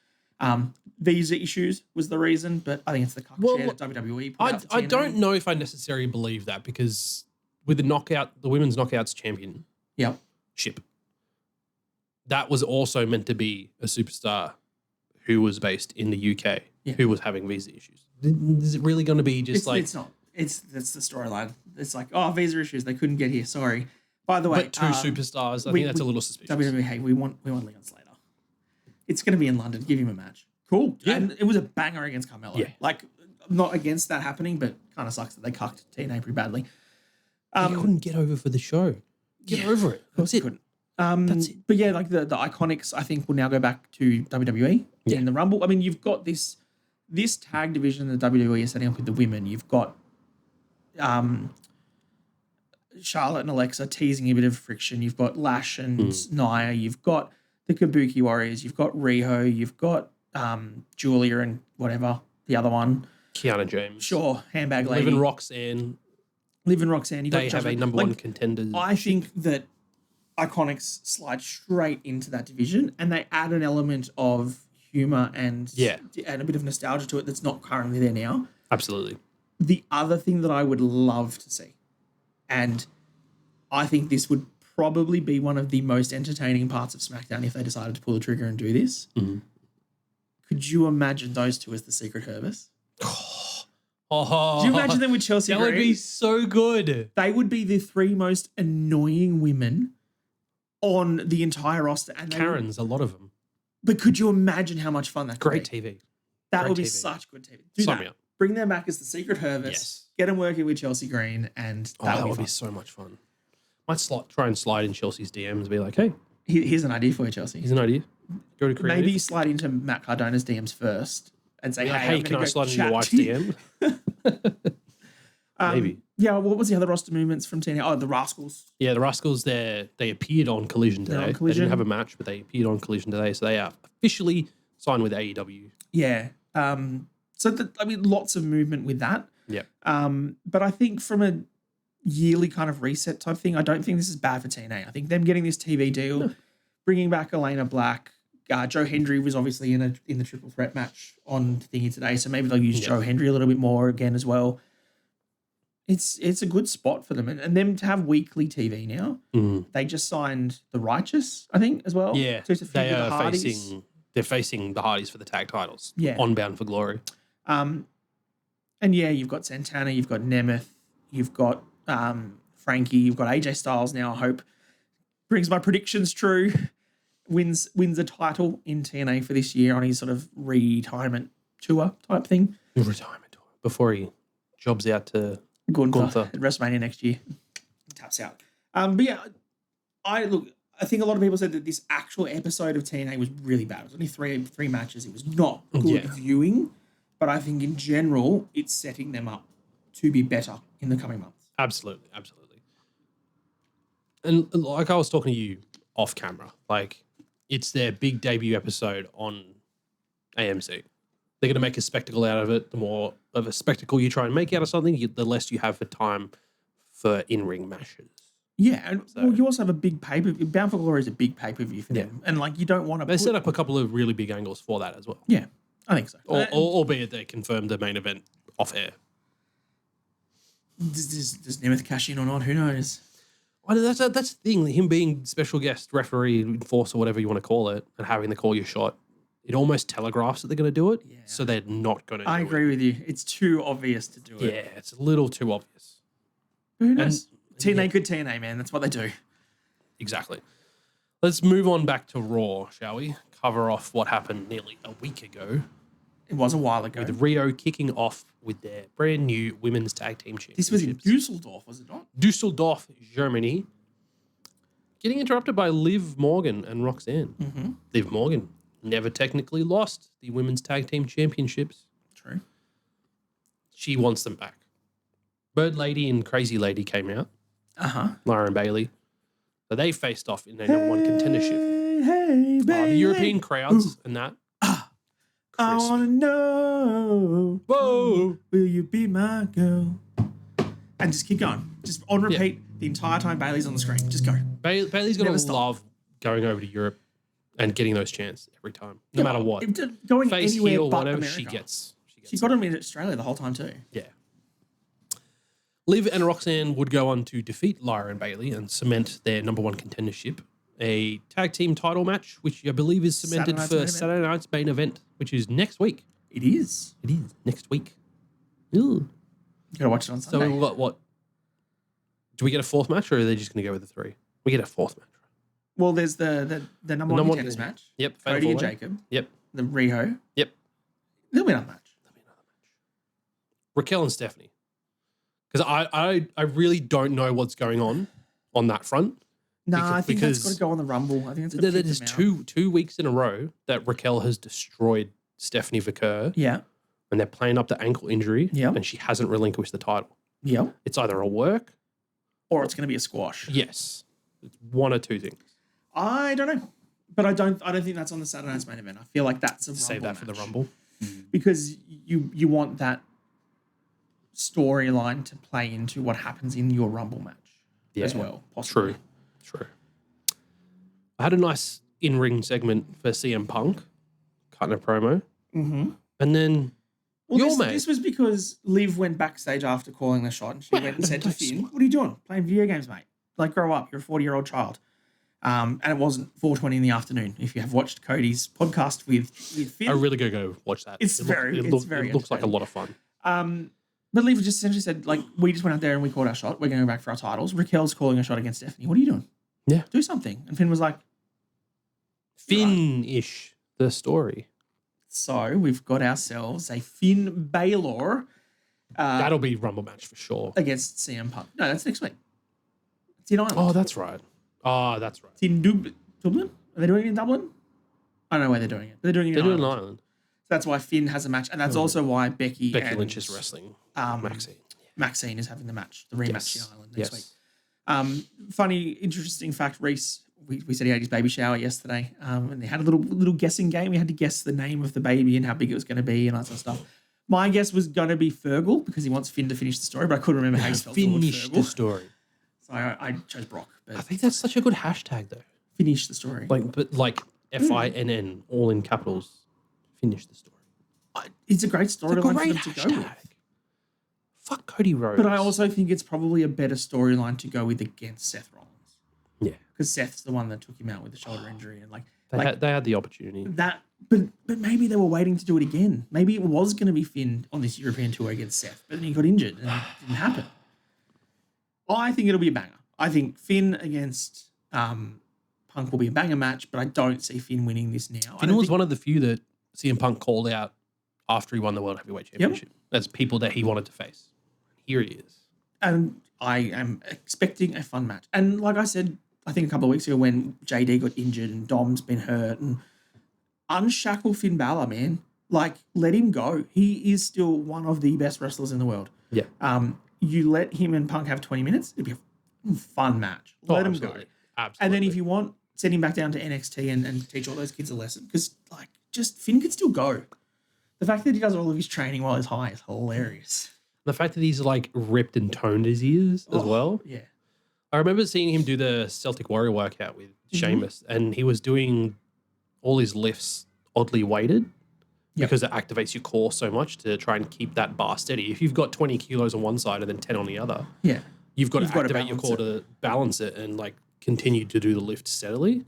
Visa issues was the reason, but I think it's the cup share that WWE put out for TNA. I don't know if I necessarily believe that, because with the women's knockouts championship, that was also meant to be a superstar who was based in the UK, who was having visa issues. Is it really going to be just It's not. That's the storyline. It's like, oh, visa issues. They couldn't get here. Sorry. By the way, but two superstars. I think that's a little suspicious. WWE, hey, we want Leon Slater. It's going to be in London. Give him a match. Cool. Yeah. And it was a banger against Carmelo. Yeah. Like, I'm not against that happening, but kind of sucks that they cucked TNA pretty badly. He couldn't get over for the show. Get over it. That's it. Couldn't. That's it. But yeah, like the Iconics, I think will now go back to WWE in the Rumble. I mean, you've got this tag division that WWE is setting up with the women. You've got Charlotte and Alexa teasing a bit of friction. You've got Lash and Nia. You've got the Kabuki Warriors. You've got Riho. You've got Julia and whatever, the other one. Kiana James. Sure, handbag lady. Liv and Roxanne. They have a number one contender. I think that Iconics slide straight into that division, and they add an element of humor and a bit of nostalgia to it that's not currently there now. Absolutely. The other thing that I would love to see, and I think this would probably be one of the most entertaining parts of SmackDown if they decided to pull the trigger and do this. Mm-hmm. Could you imagine those two as the Secret Herbis? Oh, do you imagine them with Chelsea Green? That would be so good. They would be the three most annoying women on the entire roster. And Karens, a lot of them. But could you imagine how much fun that could be? Great TV. That would be such good TV. Do Sign that. me up. Bring them back as the Secret Herbis. Yes. Get them working with Chelsea Green, and that would be so much fun. Might try and slide in Chelsea's DMs and be like, hey. Here's an idea for you, Chelsea. Here's an idea. Go to creative. Maybe slide into Matt Cardona's DMs first and say, hey, can I slide into your wife's DM? Maybe. Yeah, what was the other roster movements from TNA? Oh, the Rascals. Yeah, the Rascals, they appeared on Collision today. They didn't have a match, but they appeared on Collision today. So they are officially signed with AEW. Yeah. Lots of movement with that. Yeah. But I think from a yearly kind of reset type thing, I don't think this is bad for TNA. I think them getting this TV deal, bringing back Eleyna Black, Joe Hendry was obviously in the triple threat match on Thingy today, so maybe they'll use Joe Hendry a little bit more again as well. It's a good spot for them, and them to have weekly TV now. They just signed the Righteous, I think, as well. Yeah, they're facing the Hardys for the tag titles. Yeah, on Bound for Glory. And yeah, you've got Santana, you've got Nemeth, you've got Frankie, you've got AJ Styles now. I hope brings my predictions true. Wins a title in TNA for this year on his sort of retirement tour type thing. Retirement tour before he jobs out to Gunther at WrestleMania next year. Taps out. But yeah, I think a lot of people said that this actual episode of TNA was really bad. It was only three matches. It was not good viewing, but I think in general, it's setting them up to be better in the coming months. Absolutely. And like I was talking to you off camera, like it's their big debut episode on AMC. They're going to make a spectacle out of it. The more of a spectacle you try and make out of something, the less you have for time for in-ring matches. Yeah, and you also have a big pay-per-view. Bound for Glory is a big pay-per-view for them. And you don't want to... They set up a couple of really big angles for that as well. Yeah, I think so. Albeit they confirmed the main event off air. Does Nemeth cash in or not? Who knows? Well, that's the thing. Him being special guest referee, enforcer, whatever you want to call it, and having to call your shot, it almost telegraphs that they're going to do it. Yeah. So they're not going to do it. I agree with you. It's too obvious to do it. Yeah, it's a little too obvious. Who knows? TNA good TNA, man. That's what they do. Exactly. Let's move on back to Raw, shall we? Cover off what happened nearly a week ago. It was a while ago. With Rio kicking off with their brand new women's tag team championship. This was in Dusseldorf, was it not? Dusseldorf, Germany. Getting interrupted by Liv Morgan and Roxanne. Mm-hmm. Liv Morgan never technically lost the women's tag team championships. True. She wants them back. Bird Lady and Crazy Lady came out. Uh-huh. Lara and Bailey. So they faced off in their number one contendership. hey, baby. The European crowds and that. I Crisp. want to know. Whoa. Will you be my girl? And just keep going. Just on repeat the entire time Bailey's on the screen. Just go. Bailey's going Never to stop. love going over to Europe and getting those chances every time, no matter what. Going Face, anywhere heel, but whatever, America. she gets. She got him in Australia the whole time too. Yeah. Liv and Roxanne would go on to defeat Lyra and Bailey and cement their number one contendership. A tag team title match, which I believe is cemented for Saturday night's main event, which is next week. It is. It is next week. Ooh. You gotta watch it on So Sunday. we've got what? Do we get a fourth match, or are they just going to go with the three? We get a fourth match. Well, there's the number one contenders match. Yep. Cody and four-way. Jacob. Yep. The Riho. Yep. There'll be another match. Raquel and Stephanie. Because I really don't know what's going on that front. No, I think that's because got to go on the Rumble. I think that's got to There's two weeks in a row that Raquel has destroyed Stephanie Vaquer, Yeah. and they're playing up the ankle injury, Yep. and she hasn't relinquished the title. Yep. It's either a work, Or it's going to be a squash. yes, it's one or two things. I don't know, but I don't think that's on the Saturday night's main event. I feel like that's a Rumble Save that for the match. Rumble. Because you want that storyline to play into what happens in your Rumble match as well. Possibly. True. I had a nice in-ring segment for CM Punk, cutting a promo, and then This was because Liv went backstage after calling the shot, and she went and said to Finn, "What are you doing? Playing video games, mate? Like, grow up. You're a 40-year-old child." And it wasn't 4:20 in the afternoon. If you have watched Cody's podcast with Finn, I really gotta go watch that. It looks like a lot of fun. But Liv just essentially said, like, we just went out there and we called our shot. We're going back for our titles. Raquel's calling a shot against Stephanie. What are you doing? Yeah. Do something. And Finn was like, Finn-ish, the story. so we've got ourselves a Finn Balor That'll be Rumble match for sure. against CM Punk. No, that's next week. It's in Ireland. Oh, that's right. It's in Dublin? Are they doing it in Dublin? I don't know where they're doing it. But they're doing it in They're doing Ireland. Ireland. That's why Finn has a match. And that's also why Becky and Lynch is wrestling. Maxine is having the match, the rematch in Ireland next week. Yes. Funny, interesting fact, Reece, we said he had his baby shower yesterday, and they had a little guessing game. We had to guess the name of the baby and how big it was going to be and all that sort of stuff. My guess was going to be Fergal because he wants Finn to finish the story, but I couldn't remember how he spelled Finish the story. So I chose Brock. But I think that's such a good hashtag though. finish the story. Like FINN, all in capitals. Finish the story. It's a great It's a storyline for great them to go with. hashtag. Fuck Cody Rhodes. But I also think it's probably a better storyline to go with against Seth Rollins. Yeah. Because Seth's the one that took him out with the shoulder injury. And They had the opportunity. that, but maybe they were waiting to do it again. Maybe it was going to be Finn on this European tour against Seth, but then he got injured and it didn't happen. I think it'll be a banger. I think Finn against Punk will be a banger match, but I don't see Finn winning this now. Finn was one of the few that CM Punk called out after he won the World Heavyweight Championship. As people that he wanted to face. Here he is. And I am expecting a fun match. And like I said, I think a couple of weeks ago when JD got injured and Dom's been hurt, and unshackle Finn Balor, man. Like, let him go. He is still one of the best wrestlers in the world. Yeah. You let him and Punk have 20 minutes, it'd be a fun match. Let him go. Absolutely. And then if you want, send him back down to NXT and teach all those kids a lesson. Because, like, just Finn could still go. The fact that he does all of his training while he's high is hilarious. The fact that he's like ripped and toned as he is as well. Yeah. I remember seeing him do the Celtic Warrior workout with Sheamus, and he was doing all his lifts oddly weighted because it activates your core so much to try and keep that bar steady. If you've got 20 kilos on one side and then 10 on the other, you've got to activate your core to balance it and like continue to do the lift steadily.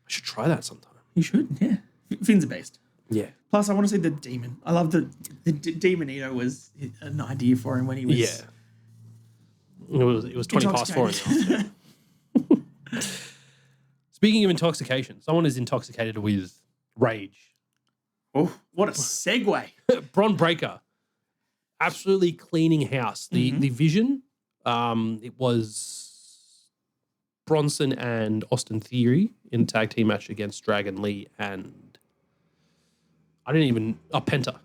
I should try that sometime. You should, yeah. Finn's a beast. Yeah. Plus, I want to see the demon. I love the Demonito was an idea for him when he was. Yeah. It was 20 past 4 in the afternoon. Speaking of intoxication, someone is intoxicated with rage. Oh, what a segue. Bron Breakker, absolutely cleaning house. The vision, it was Bronson and Austin Theory in a tag team match against Dragon Lee and Penta.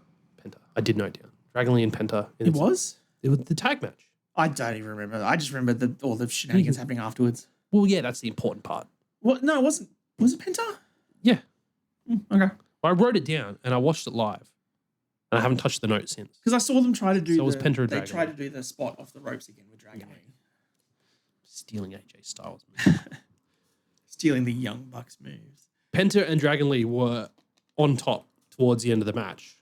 I did note down. Dragon Lee and Penta. It was the tag match. I don't even remember. I just remember all the shenanigans happening afterwards. Well, yeah, that's the important part. Well, no, it wasn't. Was it Penta? Yeah. Okay. I wrote it down and I watched it live. And I haven't touched the note since. Because I saw them try to do So it was Penta and they Dragon tried Lee. to do the spot off the ropes again with Dragon Lee. Stealing AJ Styles. Stealing the Young Bucks moves. Penta and Dragon Lee were on top towards the end of the match.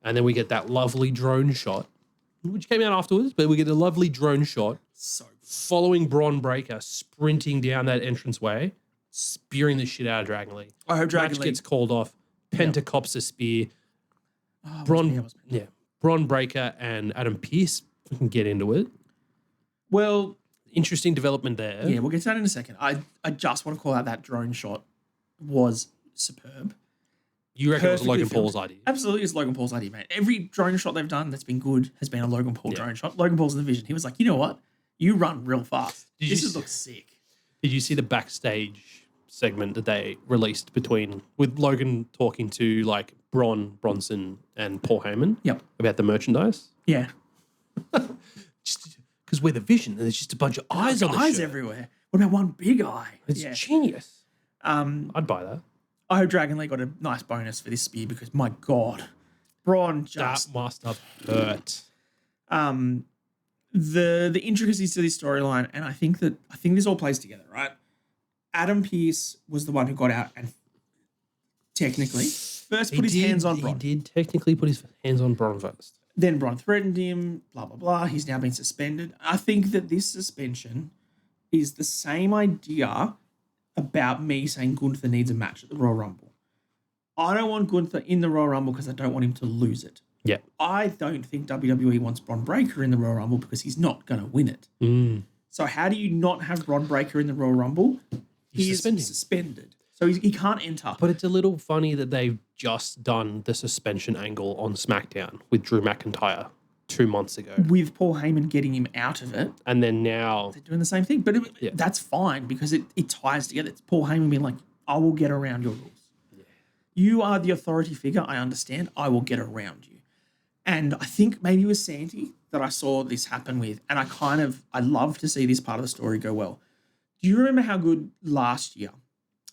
And then we get that lovely drone shot, which came out afterwards, but we get a lovely drone shot So good. following Bron Breakker sprinting down that entranceway, spearing the shit out of Dragon Lee. I hope Dragon Match Lee gets called off. Penta cops a spear. Oh, Bron Breakker and Adam Pearce can get into it. Well, Interesting development there. yeah, we'll get to that in a second. I just want to call out that drone shot was superb. You reckon it was Perfectly Logan filmed. Paul's idea? Absolutely, it's Logan Paul's idea, man. Every drone shot they've done that's been good has been a Logan Paul drone shot. Logan Paul's in the vision. He was like, you know what? You run real fast. This looks sick. Did you see the backstage segment that they released with Logan talking to like Bronson and Paul Heyman Yep. about the merchandise? Yeah. Just because we're the vision and there's just a bunch of eyes on the eyes shirt. everywhere. What about one big eye? It's yeah. genius. I'd buy that. I hope Dragon Lee got a nice bonus for this spear because my God, Bron just That must have hurt. the intricacies to this storyline, and I think this all plays together, right? Adam Pearce was the one who got out and technically first put his hands on Bron. He did technically put his hands on Bron first. Then Bron threatened him, blah, blah, blah. He's now been suspended. I think that this suspension is the same idea about me saying Gunther needs a match at the Royal Rumble. I don't want Gunther in the Royal Rumble because I don't want him to lose it. Yeah. I don't think WWE wants Bron Breakker in the Royal Rumble because he's not going to win it. So how do you not have Bron Breakker in the Royal Rumble? He's suspended. So he can't enter. But it's a little funny that they've just done the suspension angle on SmackDown with Drew McIntyre 2 months ago. With Paul Heyman getting him out of it. And then now... They're doing the same thing. But that's fine because it ties together. It's Paul Heyman being like, I will get around your rules. Yeah. You are the authority figure. I understand. I will get around you. And I think maybe it was Santi that I saw this happen with. And I love to see this part of the story go well. Do you remember how good last year,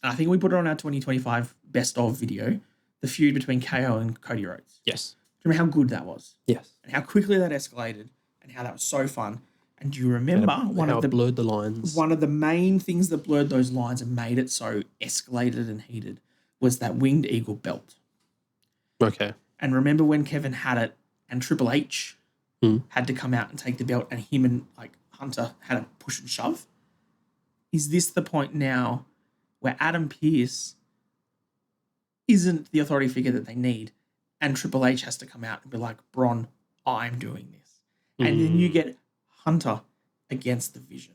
and I think we put it on our 2025 best of video, the feud between KO and Cody Rhodes? Yes. Do you remember how good that was? Yes. And how quickly that escalated and how that was so fun. And do you remember blurred the lines? One of the main things that blurred those lines and made it so escalated and heated was that Winged Eagle belt. Okay. And remember when Kevin had it and Triple H had to come out and take the belt and him and like Hunter had a push and shove? Is this the point now where Adam Pearce isn't the authority figure that they need and Triple H has to come out and be like, Bron, I'm doing this. And then you get Hunter against the Vision.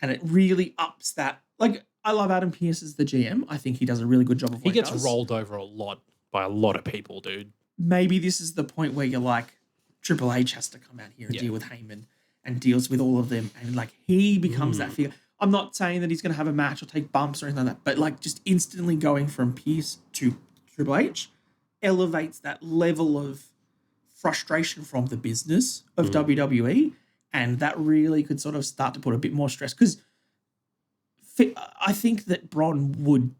And it really ups that. Like, I love Adam Pearce as the GM. I think he does a really good job of what he gets rolled over a lot by a lot of people, dude. Maybe this is the point where you're like, Triple H has to come out here and deal with Heyman and deals with all of them. And like, he becomes that figure. I'm not saying that he's going to have a match or take bumps or anything like that, but like just instantly going from Pearce to Triple H elevates that level of frustration from the business of WWE. And that really could sort of start to put a bit more stress. Because I think that Bron would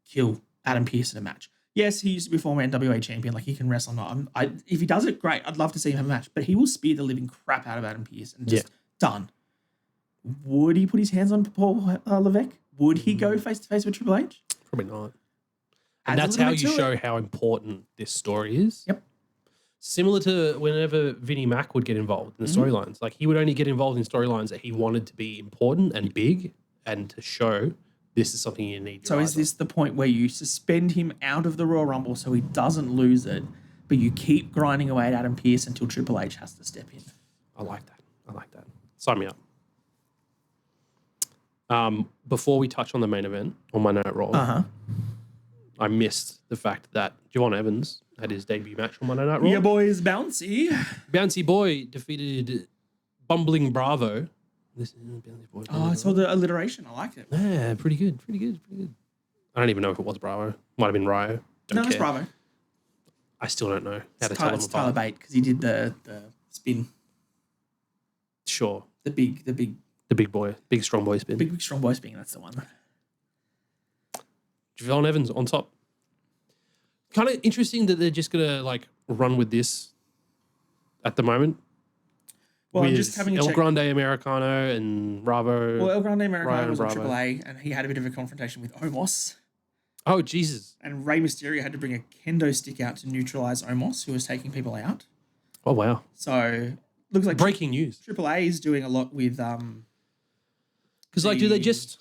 kill Adam Pearce in a match. Yes, he used to be former NWA champion. Like, he can wrestle. If he does it, great. I'd love to see him have a match. But he will spear the living crap out of Adam Pearce and just done. Would he put his hands on Paul Levesque? Would he go face-to-face with Triple H? Probably not. And that's how you show how important this story is. Yep. Similar to whenever Vinnie Mac would get involved in the storylines. Like, he would only get involved in storylines that he wanted to be important and big and to show this is something you need. So is this the point where you suspend him out of the Royal Rumble so he doesn't lose it, but you keep grinding away at Adam Pearce until Triple H has to step in? I like that. Sign me up. Before we touch on the main event on my note roll, I missed the fact that Javon Evans had his debut match on Monday Night Raw. Your boy is bouncy. Bouncy Boy defeated Bumbling Bravo. This is Bouncy Boy. Oh, I saw the alliteration. I liked it. Yeah, pretty good. I don't even know if it was Bravo. Might have been Ryo. No, it's Bravo. I still don't know how to tell them It's apart. Tyler Bate because he did the spin. Sure. The big The big boy. Big strong boy spin. big strong boy spin. That's the one. Javon Evans on top. Kind of interesting that they're just gonna like run with this at the moment. Well, with I'm just having a El check. Grande Americano and Bravo. Well, El Grande Americano Ryan was on Bravo. AAA, and he had a bit of a confrontation with Omos. Oh Jesus! And Rey Mysterio had to bring a kendo stick out to neutralize Omos, who was taking people out. Oh wow! So looks like Breaking news. AAA is doing a lot with Because like, do they just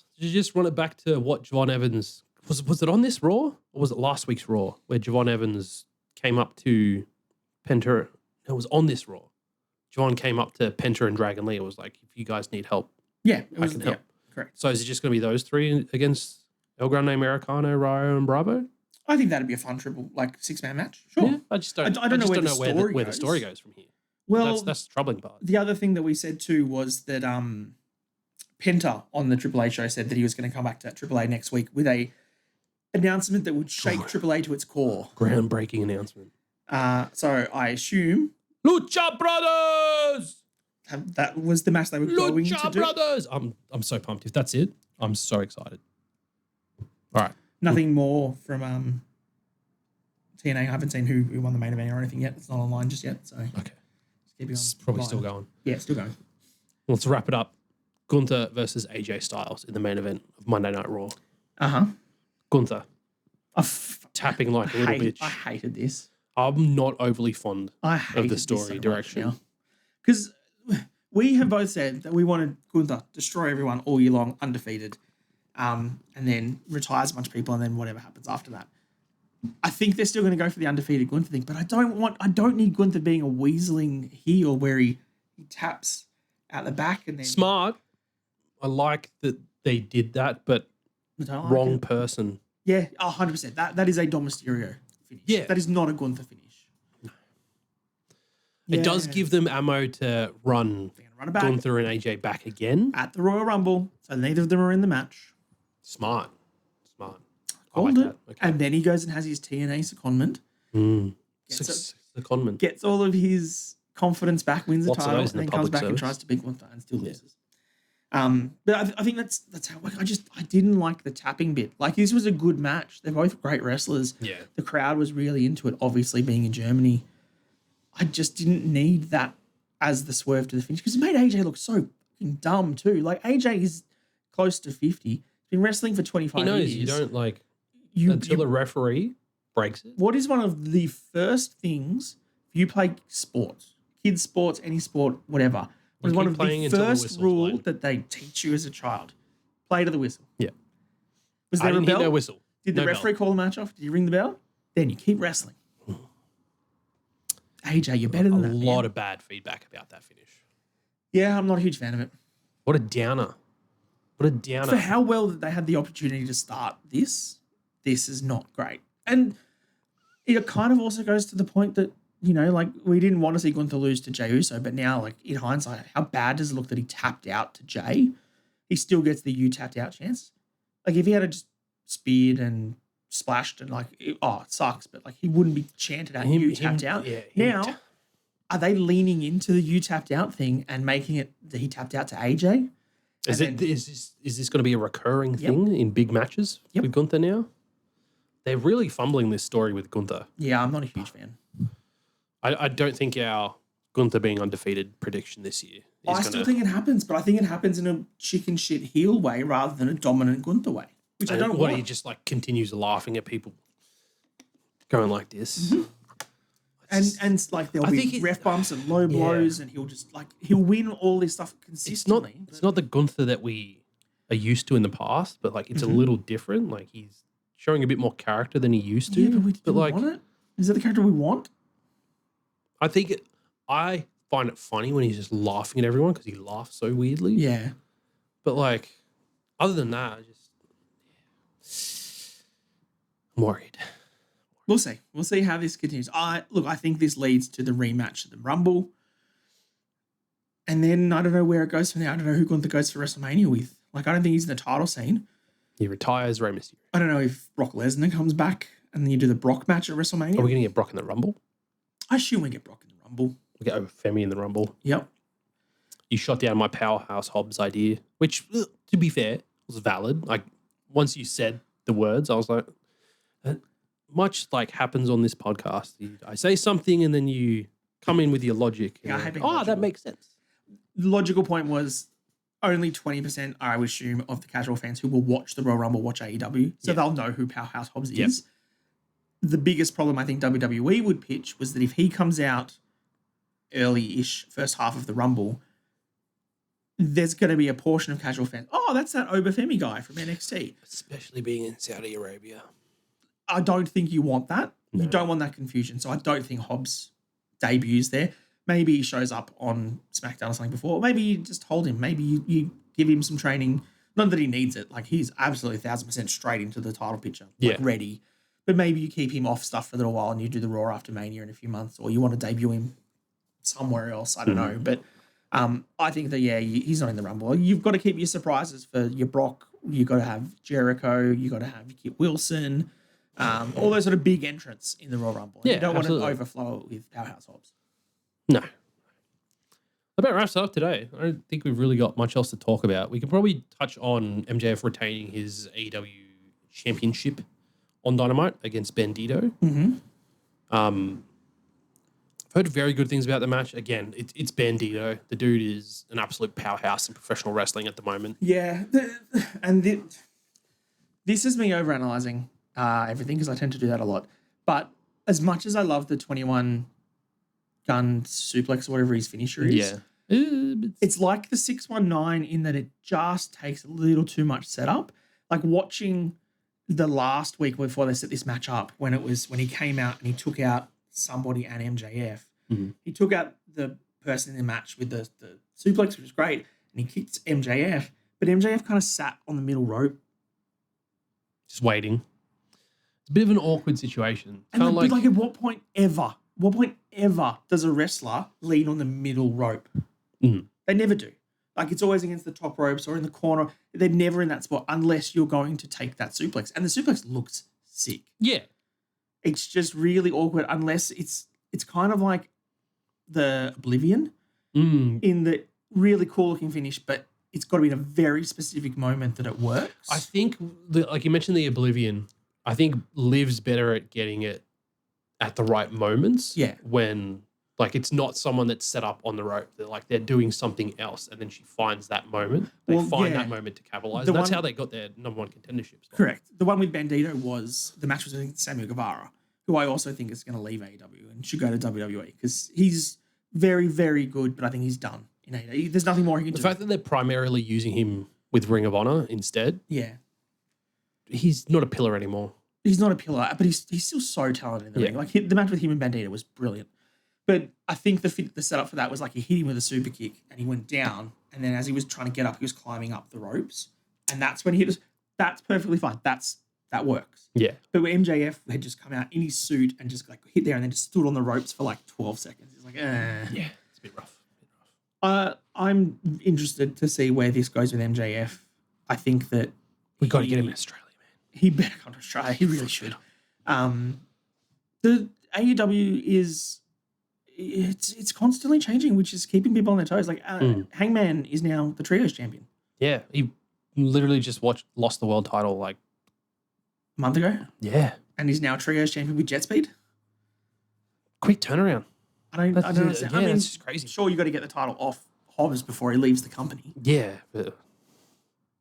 run it back to what Javon Evans was it on this Raw or was it last week's Raw where Javon Evans came up to Penta? It was on this Raw. Javon came up to Penta and Dragon Lee. It was like, if you guys need help, yeah, it was I can help. correct. So is it just going to be those three against El Grande Americano, Ryo, and Bravo? I think that'd be a fun triple, like 6-man match. Sure. Yeah, I just don't know where the story goes from here. Well, That's the troubling part. the other thing that we said too was that Penta on the AAA show said that he was going to come back to AAA next week with a announcement that would shake AAA to its core. Groundbreaking announcement. So I assume Lucha Brothers! that was the match they were going to Lucha do. Brothers! I'm so pumped. If that's it, I'm so excited. All right. Nothing more from TNA. I haven't seen who won the main event or anything yet. It's not online just yet. So Okay. just keep it It's on probably line. still going. Yeah, still going. Let's wrap it up. Gunther versus AJ Styles in the main event of Monday Night Raw. Gunther tapping like a little bitch. I hated this. I'm not overly fond I of hated the story direction. Because we have both said that we wanted Gunther destroy everyone all year long, undefeated, and then retires a bunch of people, and then whatever happens after that. I think they're still going to go for the undefeated Gunther thing, but I don't need Gunther being a weaseling heel where he taps out the back and then Smart. I like that they did that, but I don't like wrong it. person. Yeah, 100%. That is a Dom Mysterio finish. Yeah. That is not a Gunther finish. It does Yeah. give them ammo to run They're going to run it back Gunther and AJ back again. at the Royal Rumble, so neither of them are in the match. Smart. I Called like it. that. Okay. And then he goes and has his TNA secondment, Six secondment. gets all of his confidence back, wins the Lots of title, those and in then the comes public back and service. tries to beat Gunther and still loses. But I think that's how I didn't like the tapping bit. Like, this was a good match. They're both great wrestlers. Yeah. The crowd was really into it, obviously being in Germany. I just didn't need that as the swerve to the finish because it made AJ look so fucking dumb too. Like, AJ is close to 50. He's been wrestling for 25 He knows years. you don't like You- until the referee breaks it. What is one of the first things if you play sports, kids sports, any sport, whatever? What is You one keep of playing the until the first whistle's rule played. that they teach you as a child? Play to the whistle. Yeah. Was I there a didn't hear bell? no whistle. Did the No referee bell. call the match off? Did you ring the bell? Then you keep wrestling. AJ, you're better A than that. lot man. of bad feedback about that finish. Yeah, I'm not a huge fan of it. What a downer. What a downer. For how well that they had the opportunity to start this is not great. And it kind of also goes to the point that, you know, like, we didn't want to see Gunther lose to Jey Uso, but now, like, in hindsight, how bad does it look that he tapped out to Jey? He still gets the you tapped out chance. Like, if he had just speared and splashed and, like, it sucks, but, like, he wouldn't be chanted at you tapped out. yeah, Now, are they leaning into the you tapped out thing and making it that he tapped out to AJ? Is this going to be a recurring Yep. thing in big matches Yep. with Gunther now? They're really fumbling this story with Gunther. Yeah, I'm not a huge fan. I don't think our Gunther being undefeated prediction this year is I still think it happens, but I think it happens in a chicken shit heel way rather than a dominant Gunther way, which I don't what want. he just like continues laughing at people going like this. And like there'll I be think ref bumps and low blows, and he'll win all this stuff consistently. It's not the Gunther that we are used to in the past, but like it's a little different. Like he's showing a bit more character than he used to. Yeah, but we didn't like want it. Is that the character we want? I think I find it funny when he's just laughing at everyone because he laughs so weirdly. Yeah. But like, other than that, I'm worried. We'll see. We'll see how this continues. I think this leads to the rematch of the Rumble. And then I don't know where it goes from there. I don't know who Gunther goes for WrestleMania with. Like, I don't think he's in the title scene. He retires Rey Mysterio. I don't know if Brock Lesnar comes back and then you do the Brock match at WrestleMania. Are we going to get Brock in the Rumble? I assume we get Brock in the Rumble. We get Femi in the Rumble. Yep. You shot down my Powerhouse Hobbs idea, which, to be fair, was valid. Like, once you said the words. I was like, much like happens on this podcast. I say something and then you come in with your logic. Yeah, I have been that logical. makes sense. The logical point was only 20%, I would assume, of the casual fans who will watch the Royal Rumble watch AEW. So they'll know who Powerhouse Hobbs is. The biggest problem I think WWE would pitch was that if he comes out early-ish, first half of the Rumble, there's going to be a portion of casual fans. Oh, that's that Obafemi guy from NXT. Especially being in Saudi Arabia. I don't think you want that. No. You don't want that confusion. So I don't think Hobbs debuts there. Maybe he shows up on SmackDown or something before. Maybe you just hold him. Maybe you give him some training. Not that he needs it. Like, he's absolutely 1,000% straight into the title picture. Like, ready. But maybe you keep him off stuff for a little while and you do the Raw after Mania in a few months, or you want to debut him somewhere else. I don't know. But I think that, he's not in the Rumble. You've got to keep your surprises for your Brock. You've got to have Jericho. You've got to have Kit Wilson. All those sort of big entrants in the Royal Rumble. You don't want to overflow it with Powerhouse Hobbs. No. That about wraps it up today. I don't think we've really got much else to talk about. We can probably touch on MJF retaining his AEW championship on Dynamite against Bandito. I've heard very good things about the match. Again, it's Bandito. The dude is an absolute powerhouse in professional wrestling at the moment. Yeah. This is me overanalyzing everything, because I tend to do that a lot. But as much as I love the 21 gun suplex or whatever his finisher is, it's like the 619 in that it just takes a little too much setup. Like watching the last week before they set this match up, when he came out and he took out somebody and MJF. He took out the person in the match with the suplex, which was great, and he kicked MJF, but MJF kind of sat on the middle rope. Just waiting. It's a bit of an awkward situation. And like at what point ever does a wrestler lean on the middle rope? They never do. Like, it's always against the top ropes or in the corner. They're never in that spot unless you're going to take that suplex. And the suplex looks sick. Yeah. It's just really awkward unless it's kind of like the Oblivion in the really cool looking finish, but it's got to be in a very specific moment that it works. I think, like you mentioned the Oblivion, I think Liv's better at getting it at the right moments. Yeah. When, like, it's not someone that's set up on the rope. They're doing something else, and then she finds that moment. They find that moment to capitalize. That's how they got their number one contendership. Correct. The one with Bandito the match was against Samuel Guevara, who I also think is going to leave AEW and should go to WWE, because he's very, very good, but I think he's done in AEW. There's nothing more he can do. The fact that they're primarily using him with Ring of Honor instead. Yeah. He's not a pillar anymore. He's not a pillar, but he's still so talented in the ring. Like, the match with him and Bandito was brilliant. But I think the setup for that was like he hit him with a super kick and he went down, and then as he was trying to get up, he was climbing up the ropes, and that's when he hit us. That's perfectly fine. That works. Yeah. But when MJF had just come out in his suit and just like hit there and then just stood on the ropes for like 12 seconds. He's like, Yeah, it's a bit rough. I'm interested to see where this goes with MJF. I think that we've got to get him in Australia, man. He better come to Australia. He really should. The AEW is... It's constantly changing, which is keeping people on their toes. Like Hangman is now the trios champion. Yeah, he literally just lost the world title like a month ago. Yeah, and he's now trios champion with Jet Speed. Quick turnaround. I don't understand. Yeah, I mean, that's just crazy. Sure, you got to get the title off Hobbs before he leaves the company. Yeah, but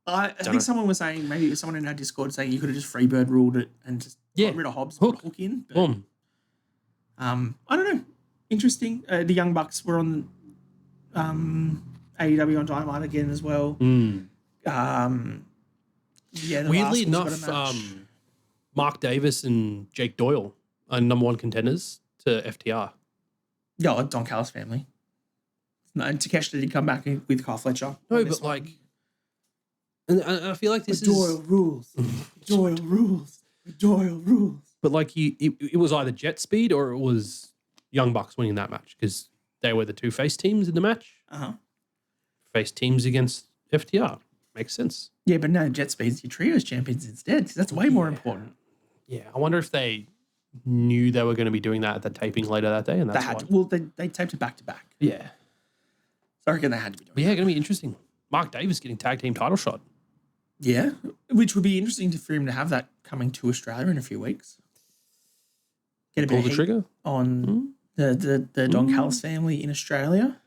I think someone was saying, maybe it was someone in our Discord saying you could have just freebird ruled it and just got rid of Hobbs, put a hook in. But, I don't know. Interesting. The Young Bucks were on AEW on Dynamite again as well. Weirdly enough, Mark Davis and Jake Doyle are number one contenders to FTR. Yeah, like Don Callis family. No, and Takeshita did come back with Carl Fletcher. No, but like, and I feel like this Doyle rules. Doyle rules. Doyle rules. But like, it was either Jet Speed or it was Young Bucks winning that match, because they were the two face teams in the match. Face teams against FTR. Makes sense. Yeah, but no, Jet Speed's your trios champions instead. That's way more important. Yeah, I wonder if they knew they were going to be doing that at the taping later that day, and that's they taped it back to back. Yeah. So I reckon they had to be doing it. Yeah, going to be interesting. Mark Davis getting tag team title shot. Yeah, which would be interesting for him to have that coming to Australia in a few weeks. Get a bit Pull of the heat trigger. on the Don Callis family in Australia.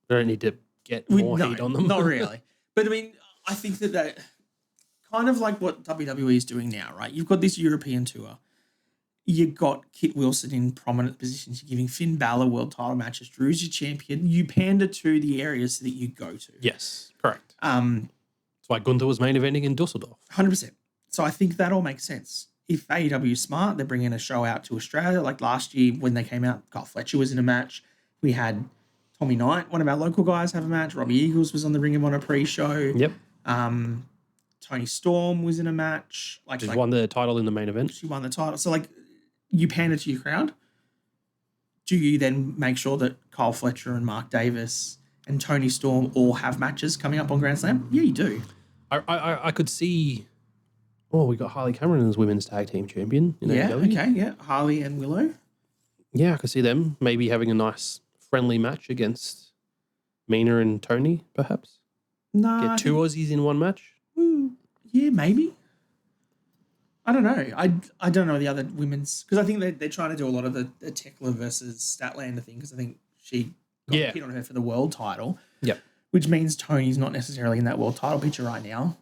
We don't need to get more heat on them. Not really. But I mean, I think that kind of like what WWE is doing now, right? You've got this European tour. You've got Kit Wilson in prominent positions. You're giving Finn Balor world title matches. Drew's your champion. You pander to the areas that you go to. Yes, correct. That's why Gunther was main eventing in Dusseldorf. 100%. So I think that all makes sense. If AEW is smart, they're bringing a show out to Australia. Like last year when they came out, Carl Fletcher was in a match. We had Tommy Knight, one of our local guys, have a match. Robbie Eagles was on the Ring of Honor pre-show. Yep. Tony Storm was in a match. She won the title in the main event. She won the title. So, you pander to your crowd. Do you then make sure that Kyle Fletcher and Mark Davis and Tony Storm all have matches coming up on Grand Slam? Yeah, you do. I could see... Oh, we got Harley Cameron as women's tag team champion in AEW. Okay, yeah. Harley and Willow. Yeah, I could see them maybe having a nice friendly match against Mina and Tony, perhaps. Nah. Get two Aussies in one match. Yeah, maybe. I don't know. I don't know the other women's... Because I think they're trying to do a lot of the Tekla versus Statlander thing because I think she got a hit on her for the world title. Yep. Which means Tony's not necessarily in that world title picture right now.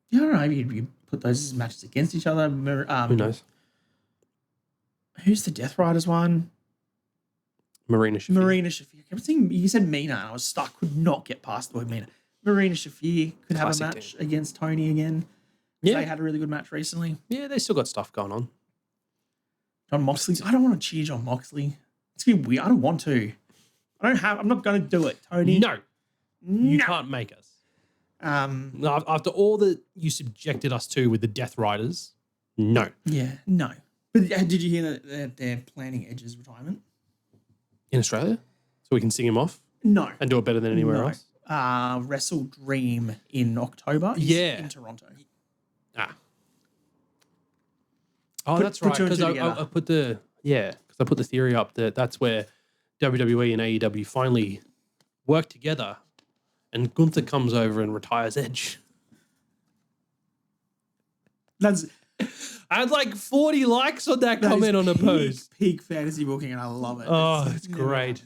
Yeah, I don't know. Maybe you put those matches against each other. Who knows? Who's the Death Riders one? Marina Shafir. Marina Shafir. I kept saying, you said Mina, and I was stuck. Could not get past the word Mina. Marina Shafir could have a match against Tony again. Yeah. They had a really good match recently. Yeah, they still got stuff going on. John Moxley. I don't want to cheer John Moxley. It's going to be weird. I don't want to. I'm not going to do it, Tony. No. You can't make us. After all that you subjected us to with the Death Riders, no. Yeah, no. But did you hear that they're planning Edge's retirement? In Australia? So we can sing him off? No. And do it better than anywhere else? Wrestle Dream in October. In Toronto. Oh, that's right. Because I put the theory up that that's where WWE and AEW finally work together, and Gunther comes over and retires Edge. I had like 40 likes on that comment on the post. Peak fantasy booking, and I love it. Oh, it's great.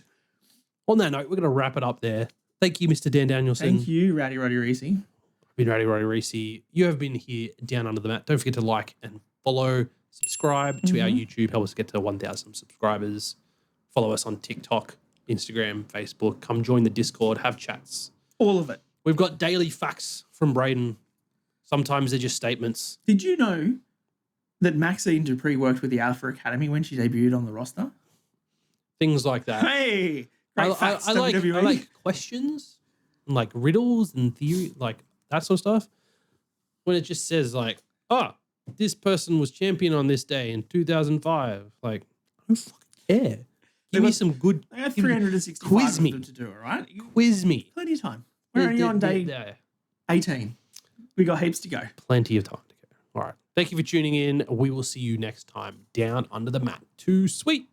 On that note, we're going to wrap it up there. Thank you, Mr. Dan Danielson. Thank you, Rowdy Roddy Reece. I've been Rowdy Roddy Reece. You have been here down under the mat. Don't forget to like and follow, subscribe to our YouTube. Help us get to 1,000 subscribers. Follow us on TikTok, Instagram, Facebook. Come join the Discord. Have chats. All of it. We've got daily facts from Braden. Sometimes they're just statements. Did you know that Maxine Dupree worked with the Alpha Academy when she debuted on the roster? Things like that. Hey! I like questions and like riddles and theory, like that sort of stuff. When it just says like, this person was champion on this day in 2005. Like, who fucking care? Give me some good. I got 365 quiz me. of them to do, all right? Quiz me. Plenty of time. We're only on day 18. We got heaps to go. Plenty of time to go. All right. Thank you for tuning in. We will see you next time down under the mat. Too sweet.